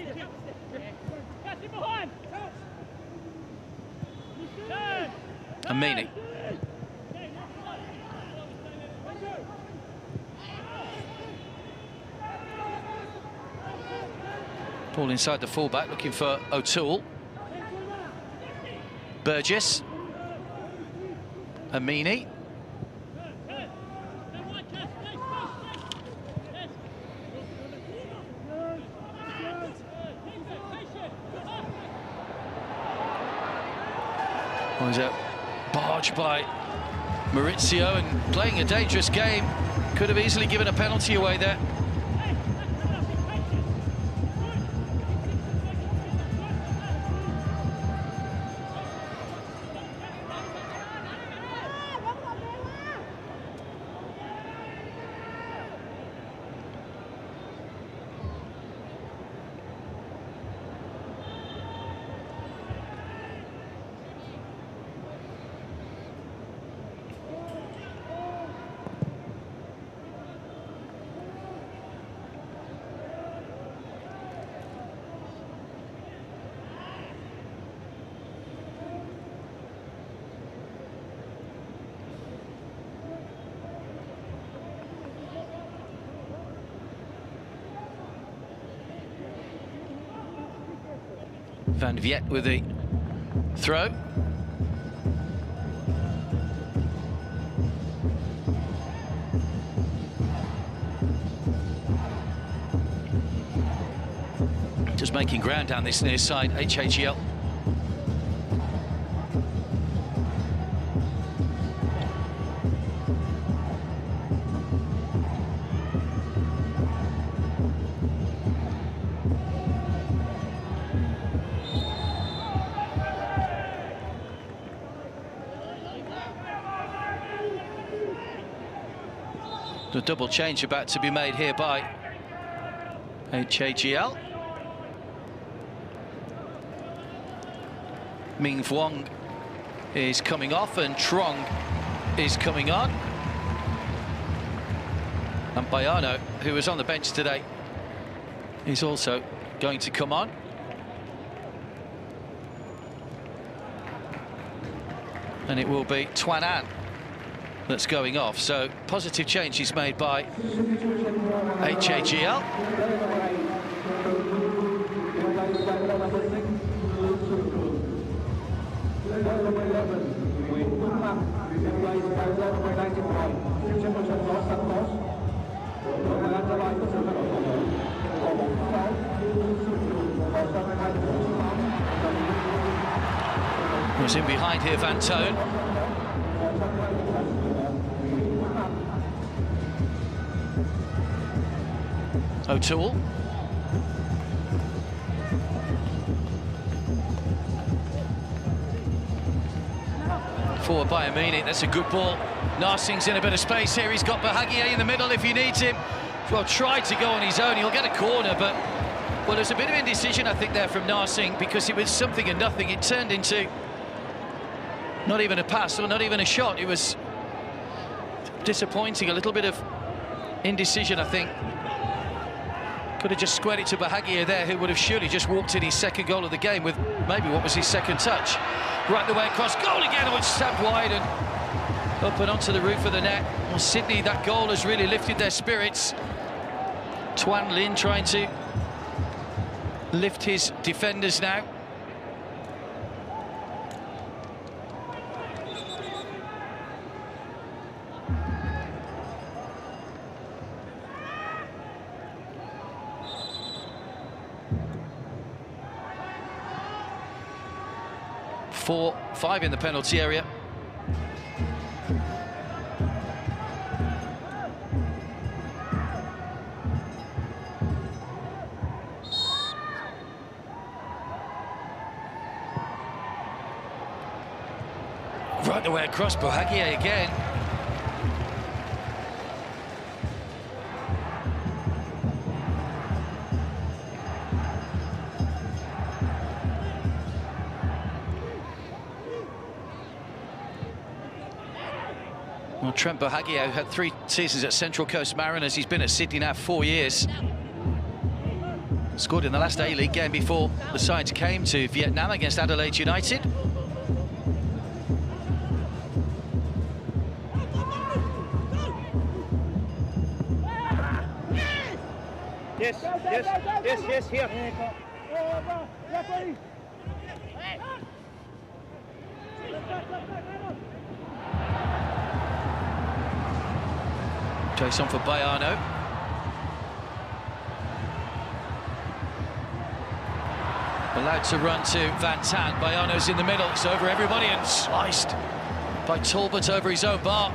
Amini. Ball inside the fullback, looking for O'Toole. Burgess. Amini. Was a barge by Maurizio and playing a dangerous game. Could have easily given a penalty away there. Van Viet with the throw. Just making ground down this near side, HAGL. The double change about to be made here by HAGL. Ming Hoang is coming off and Trong is coming on. And Bayano, who was on the bench today, is also going to come on. And it will be Tuan An that's going off. So positive change is made by HAGL. Was in behind here, Van Toon. O'Toole. Forward by Amini, that's a good ball. Narsing's in a bit of space here, he's got Bahagia in the middle if he needs him. Well, tried to go on his own, he'll get a corner, but... Well, there's a bit of indecision, I think, there from Narsing, because it was something and nothing. It turned into not even a pass or not even a shot. It was disappointing, a little bit of indecision, I think. Could have just squared it to Bahagia there, who would have surely just walked in his second goal of the game with maybe what was his second touch. Right the way across, goal again, which stabbed wide and up and onto the roof of the net. Well, Sydney, that goal has really lifted their spirits. Tuan Lin trying to lift his defenders now. Five in the penalty area. Right the way across, Bahagia again. Well, Trent Bahagia had 3 seasons at Central Coast Mariners. He's been at Sydney now 4 years. Scored in the last A-League game before the sides came to Vietnam against Adelaide United. Yes, here. Chase on for Bayano. Allowed to run to Van Tan. Bayano's in the middle, it's over everybody and sliced by Talbot over his own bar.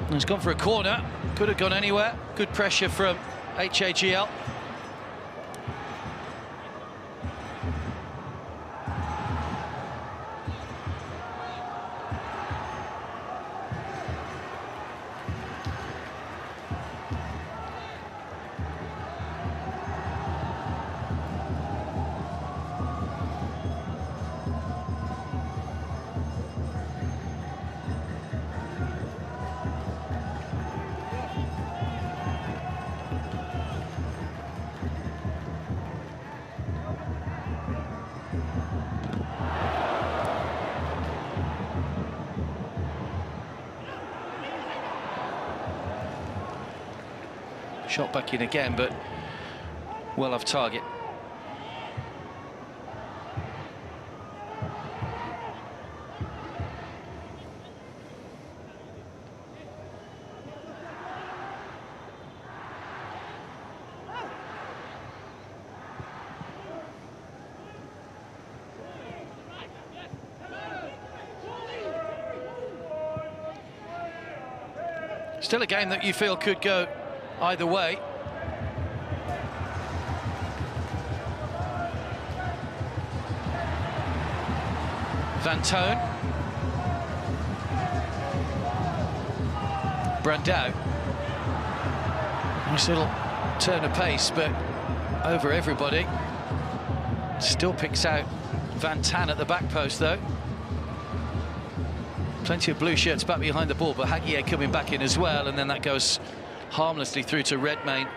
And he's gone for a corner, could have gone anywhere. Good pressure from HAGL. Shot back in again, but well off target. Still a game that you feel could go either way. Van Toon. Brandao. Nice little turn of pace, but over everybody. Still picks out Van Tan at the back post, though. Plenty of blue shirts back behind the ball, but Hagier coming back in as well, and then that goes harmlessly through to Redmayne.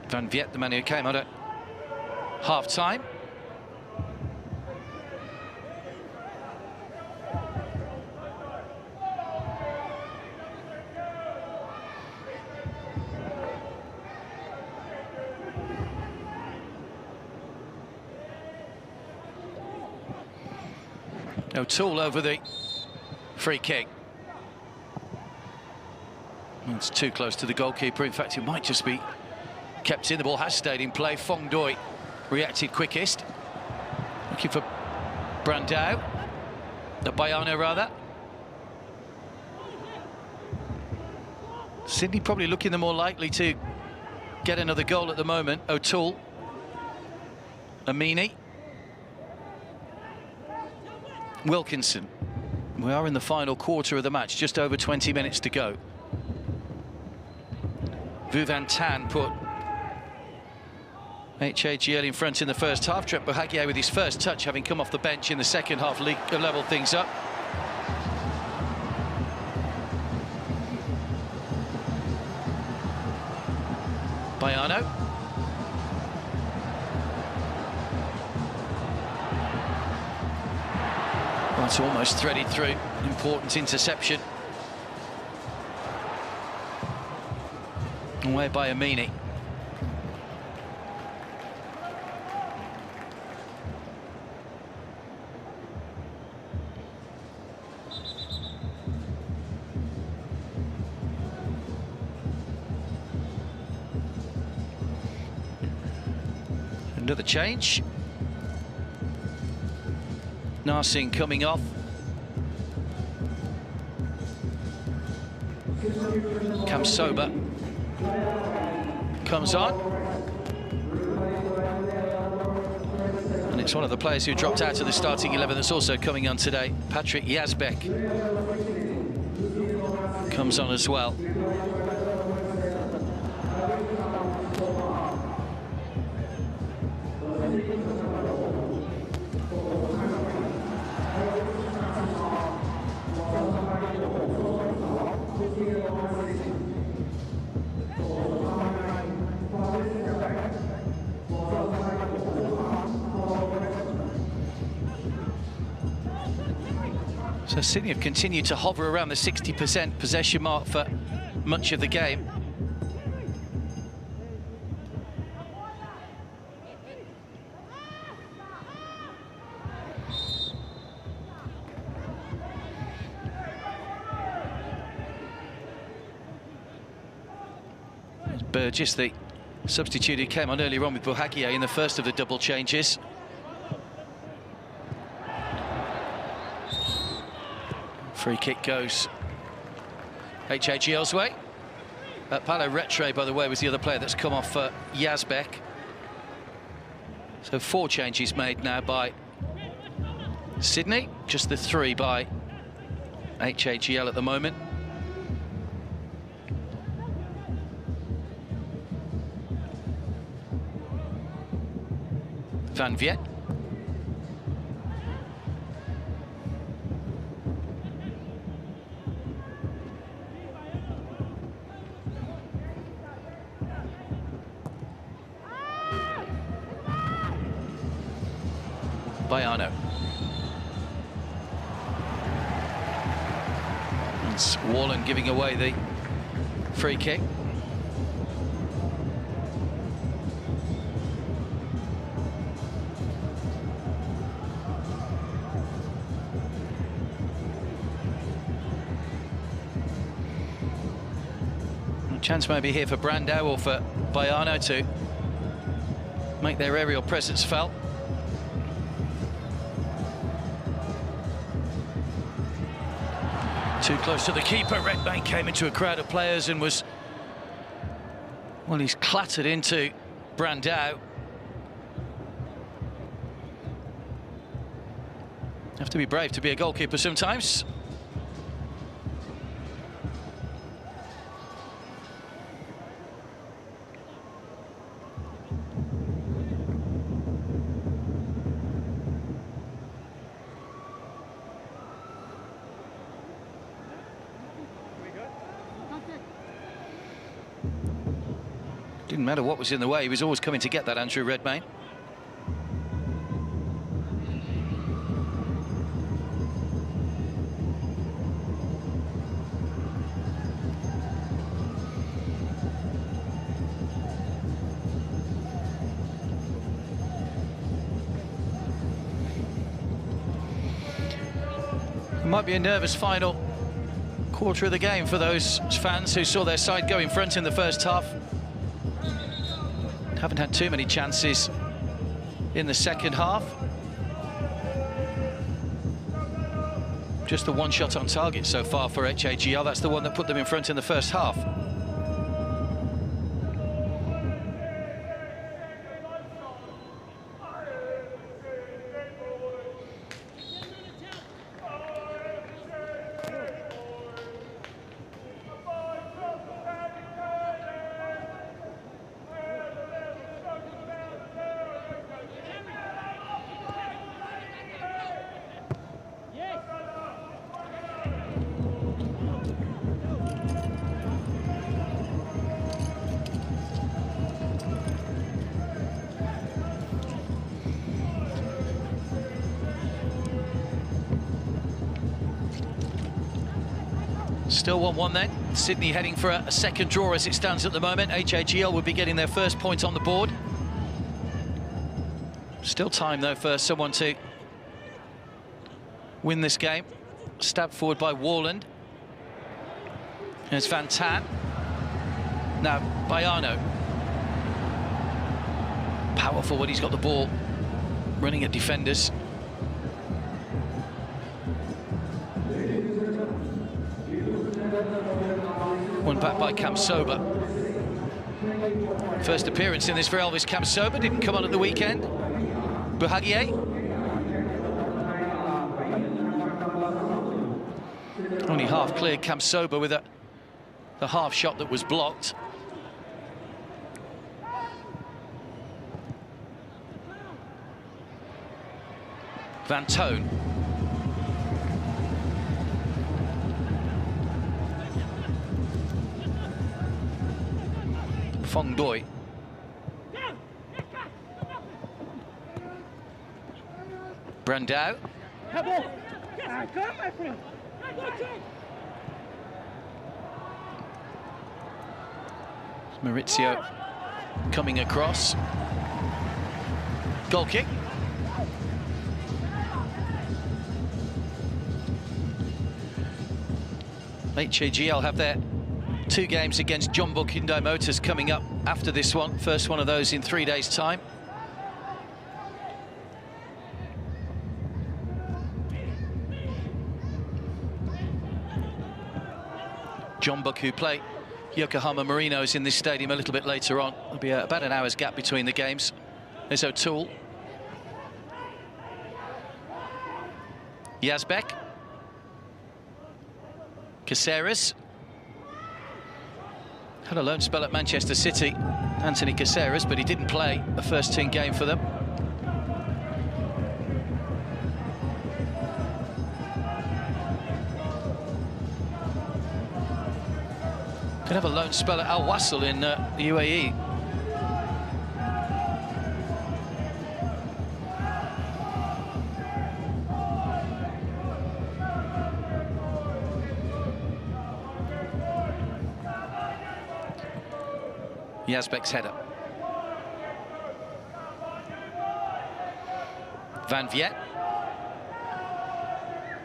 Van Viet, the man who came out at half-time. O'Toole over the free kick. It's too close to the goalkeeper. In fact, it might just be kept in. The ball has stayed in play. Phong Doi reacted quickest. Looking for Brandao. Bayano, rather. Sydney probably looking the more likely to get another goal at the moment. O'Toole. Amini. Wilkinson. We are in the final quarter of the match, just over 20 minutes to go. Vu Van Tan put HAGL in front in the first half. Trent Bohagier with his first touch, having come off the bench in the second half, leveled things up. Bayano. Well, it's almost threaded through. Important interception. Away by Amini. Another change. Narsing coming off. Kamsoba comes on. And it's one of the players who dropped out of the starting 11 that's also coming on today. Patrick Yazbek comes on as well. So Sydney have continued to hover around the 60% possession mark for much of the game. Burgess, the substitute who came on earlier on with Bohagier in the first of the double changes. Free kick goes HAGL's way. Paulo Retre, by the way, was the other player that's come off for Yazbek. So 4 changes made now by Sydney, just the 3 by HAGL at the moment. Van Viet. Bayano. It's Wallen giving away the free kick. Chance maybe here for Brandao or for Baiano to make their aerial presence felt. Too close to the keeper. Redmayne came into a crowd of players and was, well, he's clattered into Brandao. Have to be brave to be a goalkeeper sometimes. Didn't matter what was in the way, he was always coming to get that, Andrew Redmayne. It might be a nervous final quarter of the game for those fans who saw their side go in front in the first half. Haven't had too many chances in the second half. Just the one shot on target so far for HAGL. That's the one that put them in front in the first half. Still 1-1 then. Sydney heading for a second draw as it stands at the moment. HAGL would be getting their first point on the board. Still time though for someone to win this game. Stabbed forward by Warland. There's Van Tan. Now Baiano. Powerful when he's got the ball. Running at defenders. One back by Kamsoba. First appearance in this for Elvis Kamsoba, didn't come on at the weekend. Buhagier. Only half cleared Kamsoba with the half shot that was blocked. Van Toon. Fong Doi. Brandao. Maurizio coming across. Goal kick. HAGL have their 2 games against Jeonbuk Hyundai Motors coming up after this one. First one of those in 3 days' time. Jeonbuk, who play Yokohama Marinos in this stadium a little bit later on. There'll be about an hour's gap between the games. There's O'Toole. Yazbek. Caceres. Had a loan spell at Manchester City, Anthony Caceres, but he didn't play a first-team game for them. Could have a loan spell at Al Wasl in the UAE. Yazbek's header. Van Viet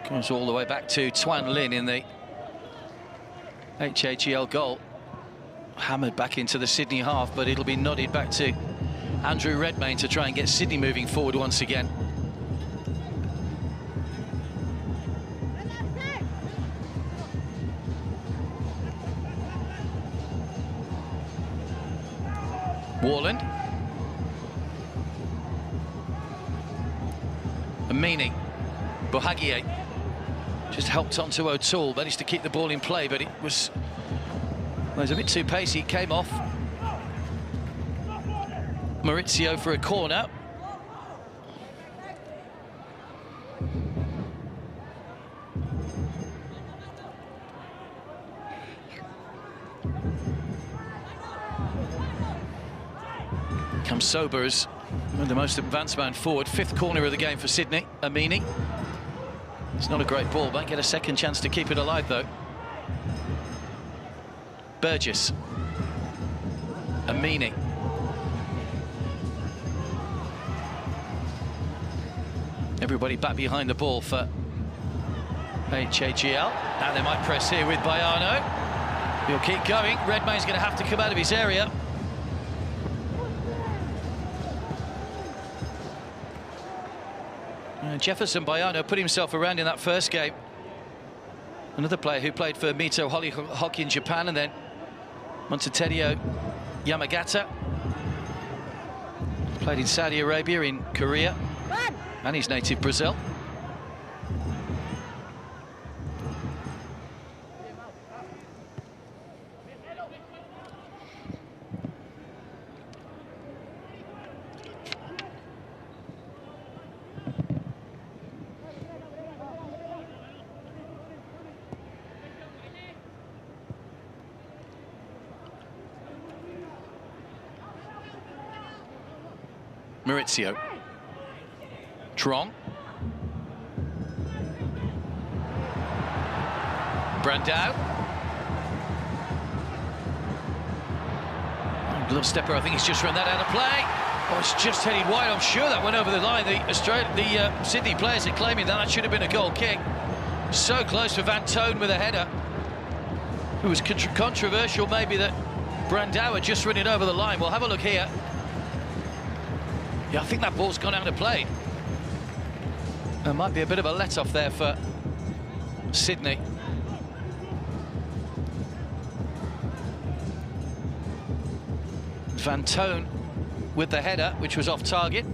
goes all the way back to Tuan Lin in the HAGL goal. hammered back into the Sydney half, but it'll be nodded back to Andrew Redmayne to try and get Sydney moving forward once again. Warland. Amini. Bohagie just helped onto O'Toole, managed to keep the ball in play, but it was a bit too pacey. It came off. Maurizio for a corner. Comes sober as the most advanced man forward. Fifth corner of the game for Sydney. Amini. It's not a great ball. Might get a second chance to keep it alive, though. Burgess. Amini. Everybody back behind the ball for HAGL. And they might press here with Baiano. He'll keep going. Redmayne's going to have to come out of his area. Jefferson Baiano put himself around in that first game. Another player who played for Mito Hockey in Japan, and then Monteterio Yamagata. Played in Saudi Arabia, in Korea, and his native Brazil. Maurizio. Trong. Brandao. Glove stepper, I think he's just run that out of play. Oh, it's just headed wide. I'm sure that went over the line. The Sydney players are claiming that should have been a goal kick. So close for Van Toon with a header. It was controversial maybe that Brandao had just run it over the line. We'll have a look here. Yeah, I think that ball's gone out of play. There might be a bit of a let-off there for Sydney. Van Toon with the header, which was off target.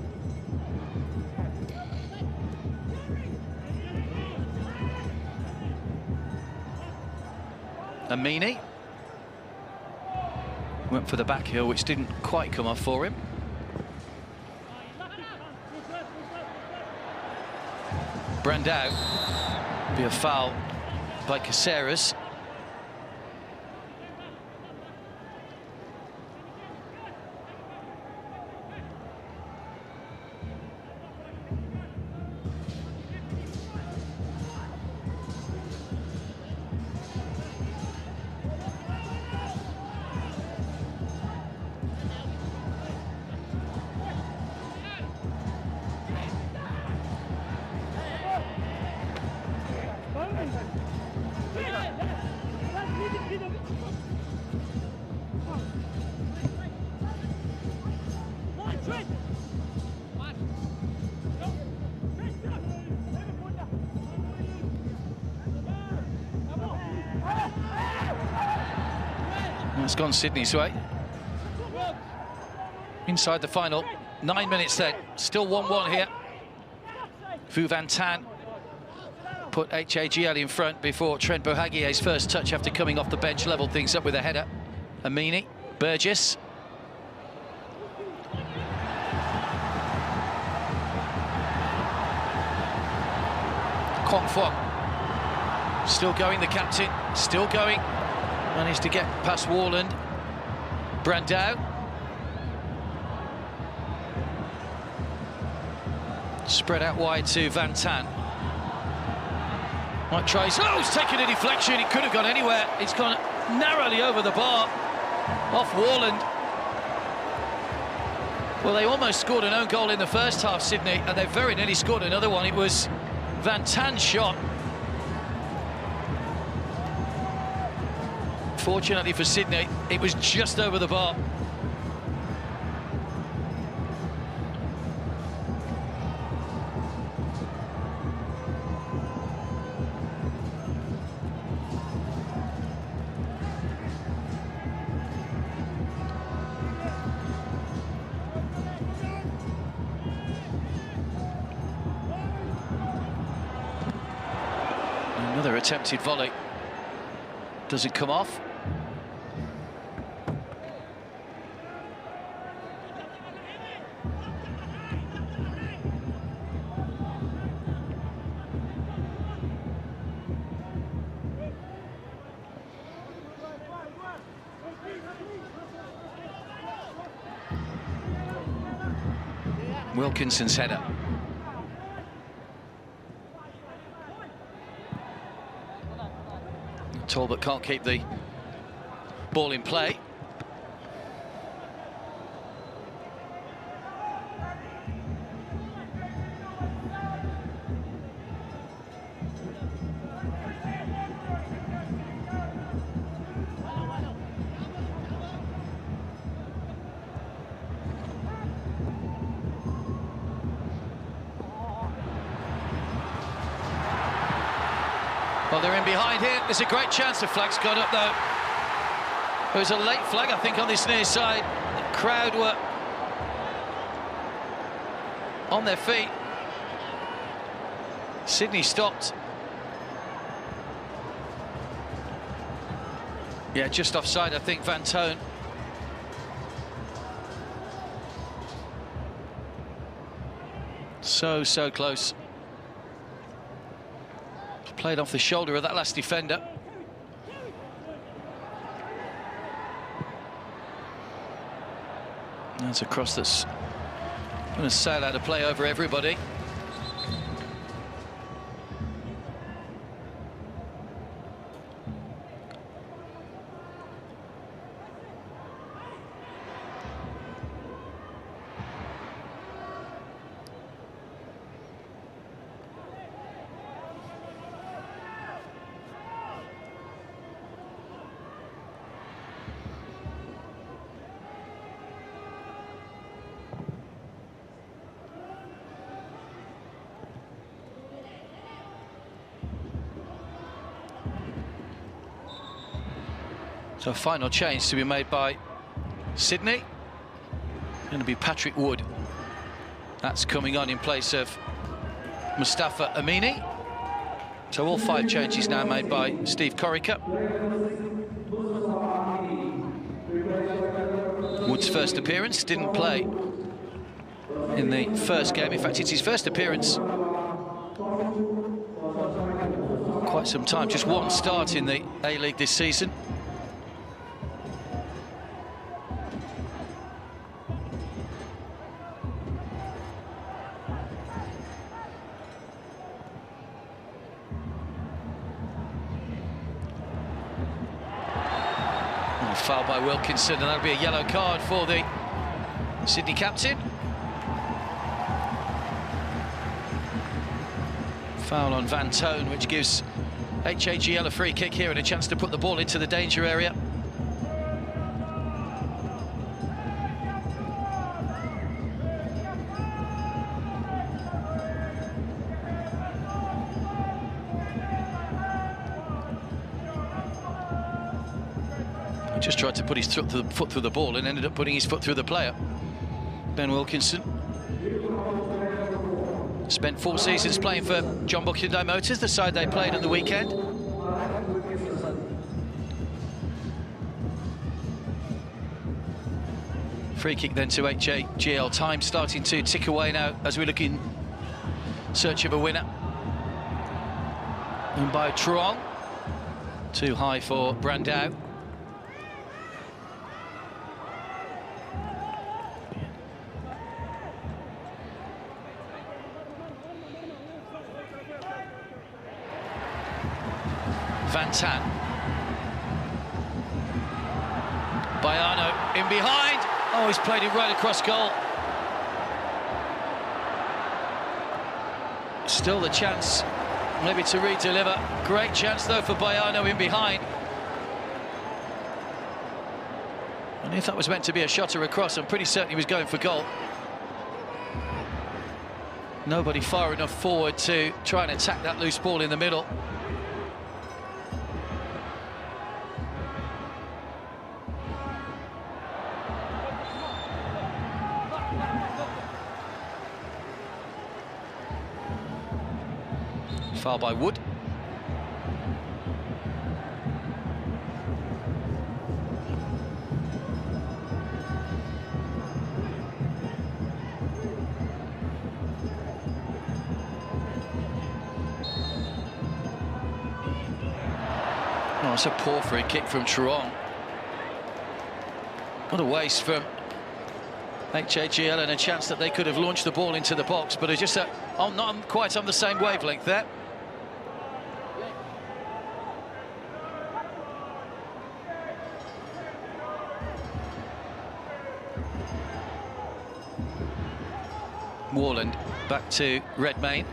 Amini went for the back heel, which didn't quite come off for him. Brandao, be a foul by Caceres. It's gone Sydney's way. Inside the final 9 minutes then. Still 1-1 here. Vu Van Tan put HAGL in front before Trent Bohagie's first touch after coming off the bench levelled things up with a header. Amini, Burgess. Hoang. Still going, the captain, still going. Managed to get past Warland. Brandao. Spread out wide to Van Tan. Might try. Oh, he's taken a deflection. It could have gone anywhere. It's gone narrowly over the bar. Off Warland. Well, they almost scored an own goal in the first half, Sydney, and they very nearly scored another one. It was Van Tan's shot. Fortunately for Sydney, it was just over the bar. Another attempted volley. Doesn't come off. Wilkinson's header. Talbot can't keep the ball in play. Well, they're in behind here. There's a great chance. The flag's gone up, though. There was a late flag, I think, on this near side. The crowd were on their feet. Sydney stopped. Yeah, just offside, I think, Van Toon. So close. Played off the shoulder of that last defender. That's a cross that's going to sail out of play over everybody. So a final change to be made by Sydney. Going to be Patrick Wood. That's coming on in place of Mustafa Amini. So all 5 changes now made by Steve Corica. Wood's first appearance, didn't play in the first game. In fact, it's his first appearance quite some time. Just one start in the A-League this season. Foul by Wilkinson, and that'll be a yellow card for the Sydney captain. Foul on Van Toon, which gives HAGL a free kick here and a chance to put the ball into the danger area. Just tried to put his foot through the ball and ended up putting his foot through the player. Ben Wilkinson spent 4 seasons playing for John Buck Hyundai Motors, the side they played on the weekend. Free kick then to HAGL. Time starting to tick away now as we look in search of a winner. And by Hoang. Too high for Brandao. Van Tan. Baiano in behind. Oh, he's played it right across goal. Still the chance, maybe to re-deliver. Great chance, though, for Baiano in behind. And if that was meant to be a shotter across, I'm pretty certain he was going for goal. Nobody far enough forward to try and attack that loose ball in the middle. Foul by Wood. Oh, it's a poor free kick from Hoang. What a waste from HAGL, and a chance that they could have launched the ball into the box, but it's just not quite on the same wavelength there. Warland back to Redmayne.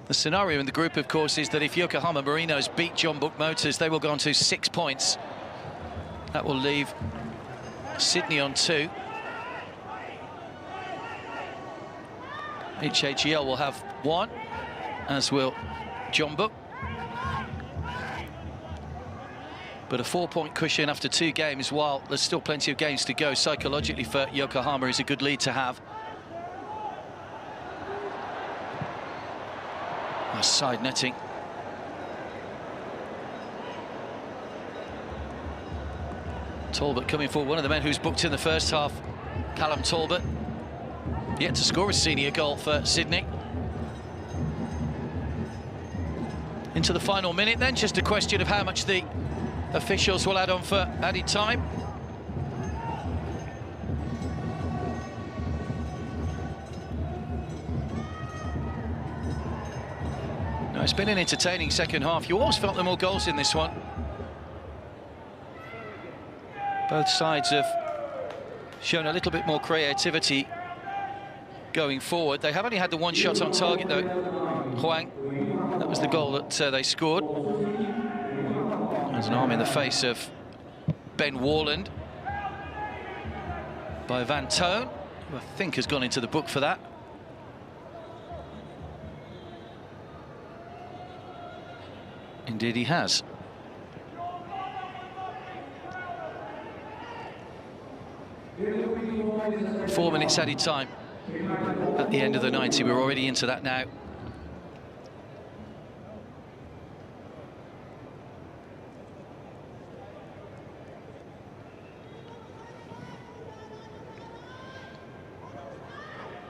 The scenario in the group, of course, is that if Yokohama Marinos beat Jeonbuk Motors, they will go on to 6 points. That will leave Sydney on 2. HAGL will have 1, as will Jeonbuk. But a 4-point cushion after 2 games, while there's still plenty of games to go, psychologically for Yokohama is a good lead to have. Side netting. Talbot coming forward, one of the men who's booked in the first half, Callum Talbot, yet to score a senior goal for Sydney. Into the final minute then, just a question of how much the officials will add on for added time. It's been an entertaining second half. You always felt there were more goals in this one. Both sides have shown a little bit more creativity going forward. They have only had the 1 shot on target, though. Hoang, that was the goal that they scored. There's an arm in the face of Ben Warland by Van Toon, who I think has gone into the book for that. Indeed he has. Four minutes added time at the end of the 90. We're already into that now.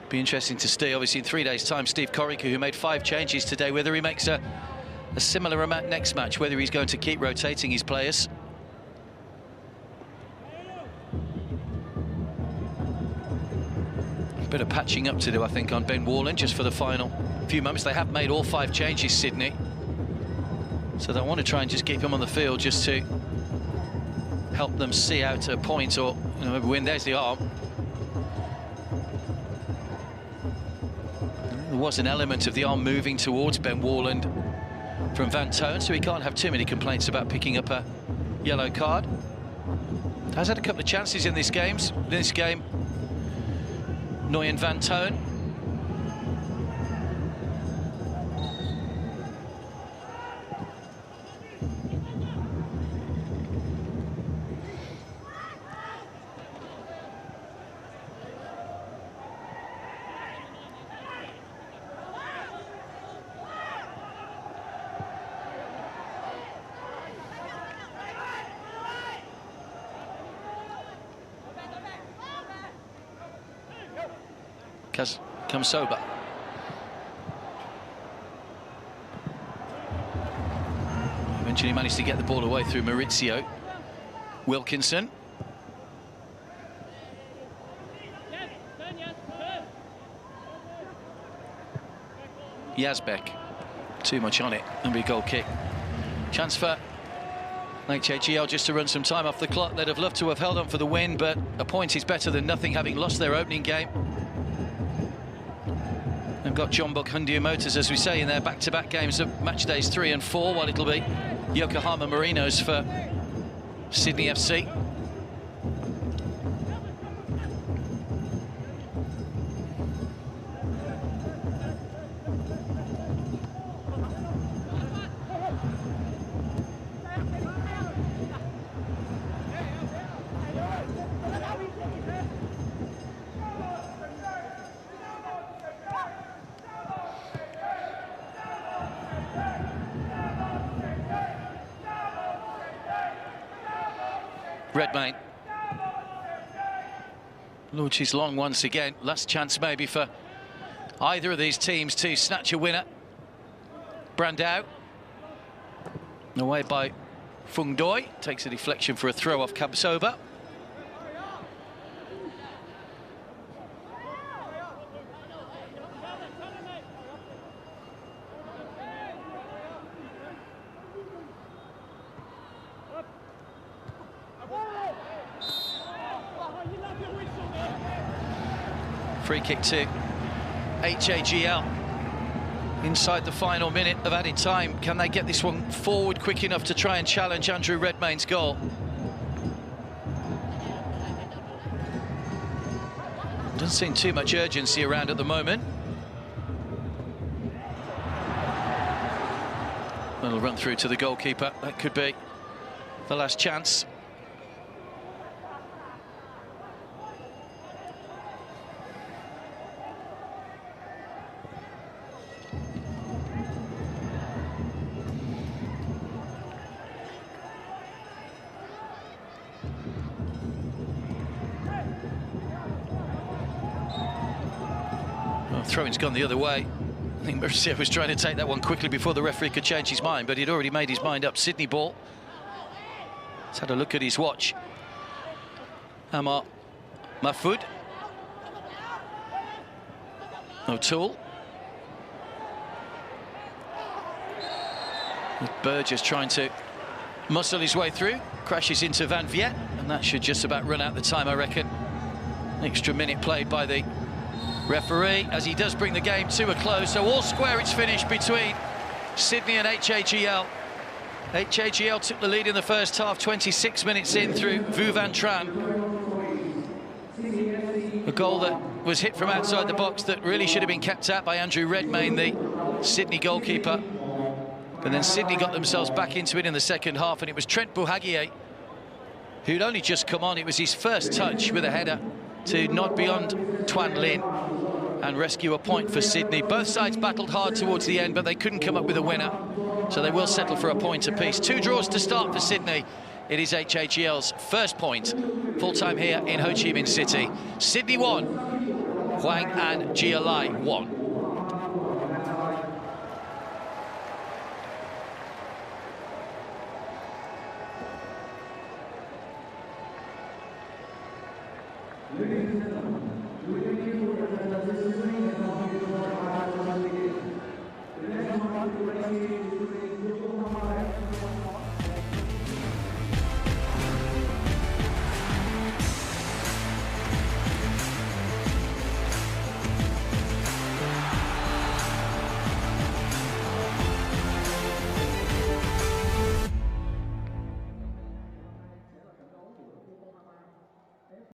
Be interesting to see, obviously, in 3 days' time, Steve Corica, who made 5 changes today, whether he makes a similar amount next match, whether he's going to keep rotating his players. A bit of patching up to do, I think, on Ben Warland just for the final few moments. They have made all 5 changes, Sydney, so they want to try and just keep him on the field just to help them see out a point or, you know, maybe win. There's the arm. There was an element of the arm moving towards Ben Warland from Van Toon, so he can't have too many complaints about picking up a yellow card. Has had a couple of chances in this game. Nguyen Van Toon. Comes sober. Eventually managed to get the ball away through Maurizio Wilkinson. Yazbek, too much on it, and be goal kick. Chance for HAGL just to run some time off the clock. They'd have loved to have held on for the win, but a point is better than nothing, having lost their opening game. They've got Jeonbuk Hyundai Motors, as we say, in their back-to-back games of match days 3 and 4, while it'll be Yokohama Marinos for Sydney FC. Redmayne launches long once again. Last chance maybe for either of these teams to snatch a winner. Brandao away by Fung Doi, takes a deflection for a throw off Kabsoba. Free kick to HAGL inside the final minute of added time. Can they get this one forward quick enough to try and challenge Andrew Redmayne's goal? Doesn't seem too much urgency around at the moment. Little run through to the goalkeeper. That could be the last chance. Throw-in's gone the other way. I think Mauricio was trying to take that one quickly before the referee could change his mind, but he'd already made his mind up. Sydney ball. Let's have a look at his watch. Amar Mahfoud. O'Toole. Burgess trying to muscle his way through. Crashes into Van Viet, and that should just about run out the time, I reckon. An extra minute played by the referee as he does bring the game to a close. So all square it's finished between Sydney and HAGL. HAGL took the lead in the first half, 26 minutes in through Vu Van Tran. A goal that was hit from outside the box that really should have been kept out by Andrew Redmayne, the Sydney goalkeeper. But then Sydney got themselves back into it in the second half, and it was Trent Buhagier who'd only just come on. It was his first touch with a header to nod beyond Tuan Lin and rescue a point for Sydney. Both sides battled hard towards the end, but they couldn't come up with a winner, so they will settle for a point apiece. 2 draws to start for Sydney. It is HAGL's first point, full-time here in Ho Chi Minh City. Sydney 1, Hoang and GLI 1. Thank you.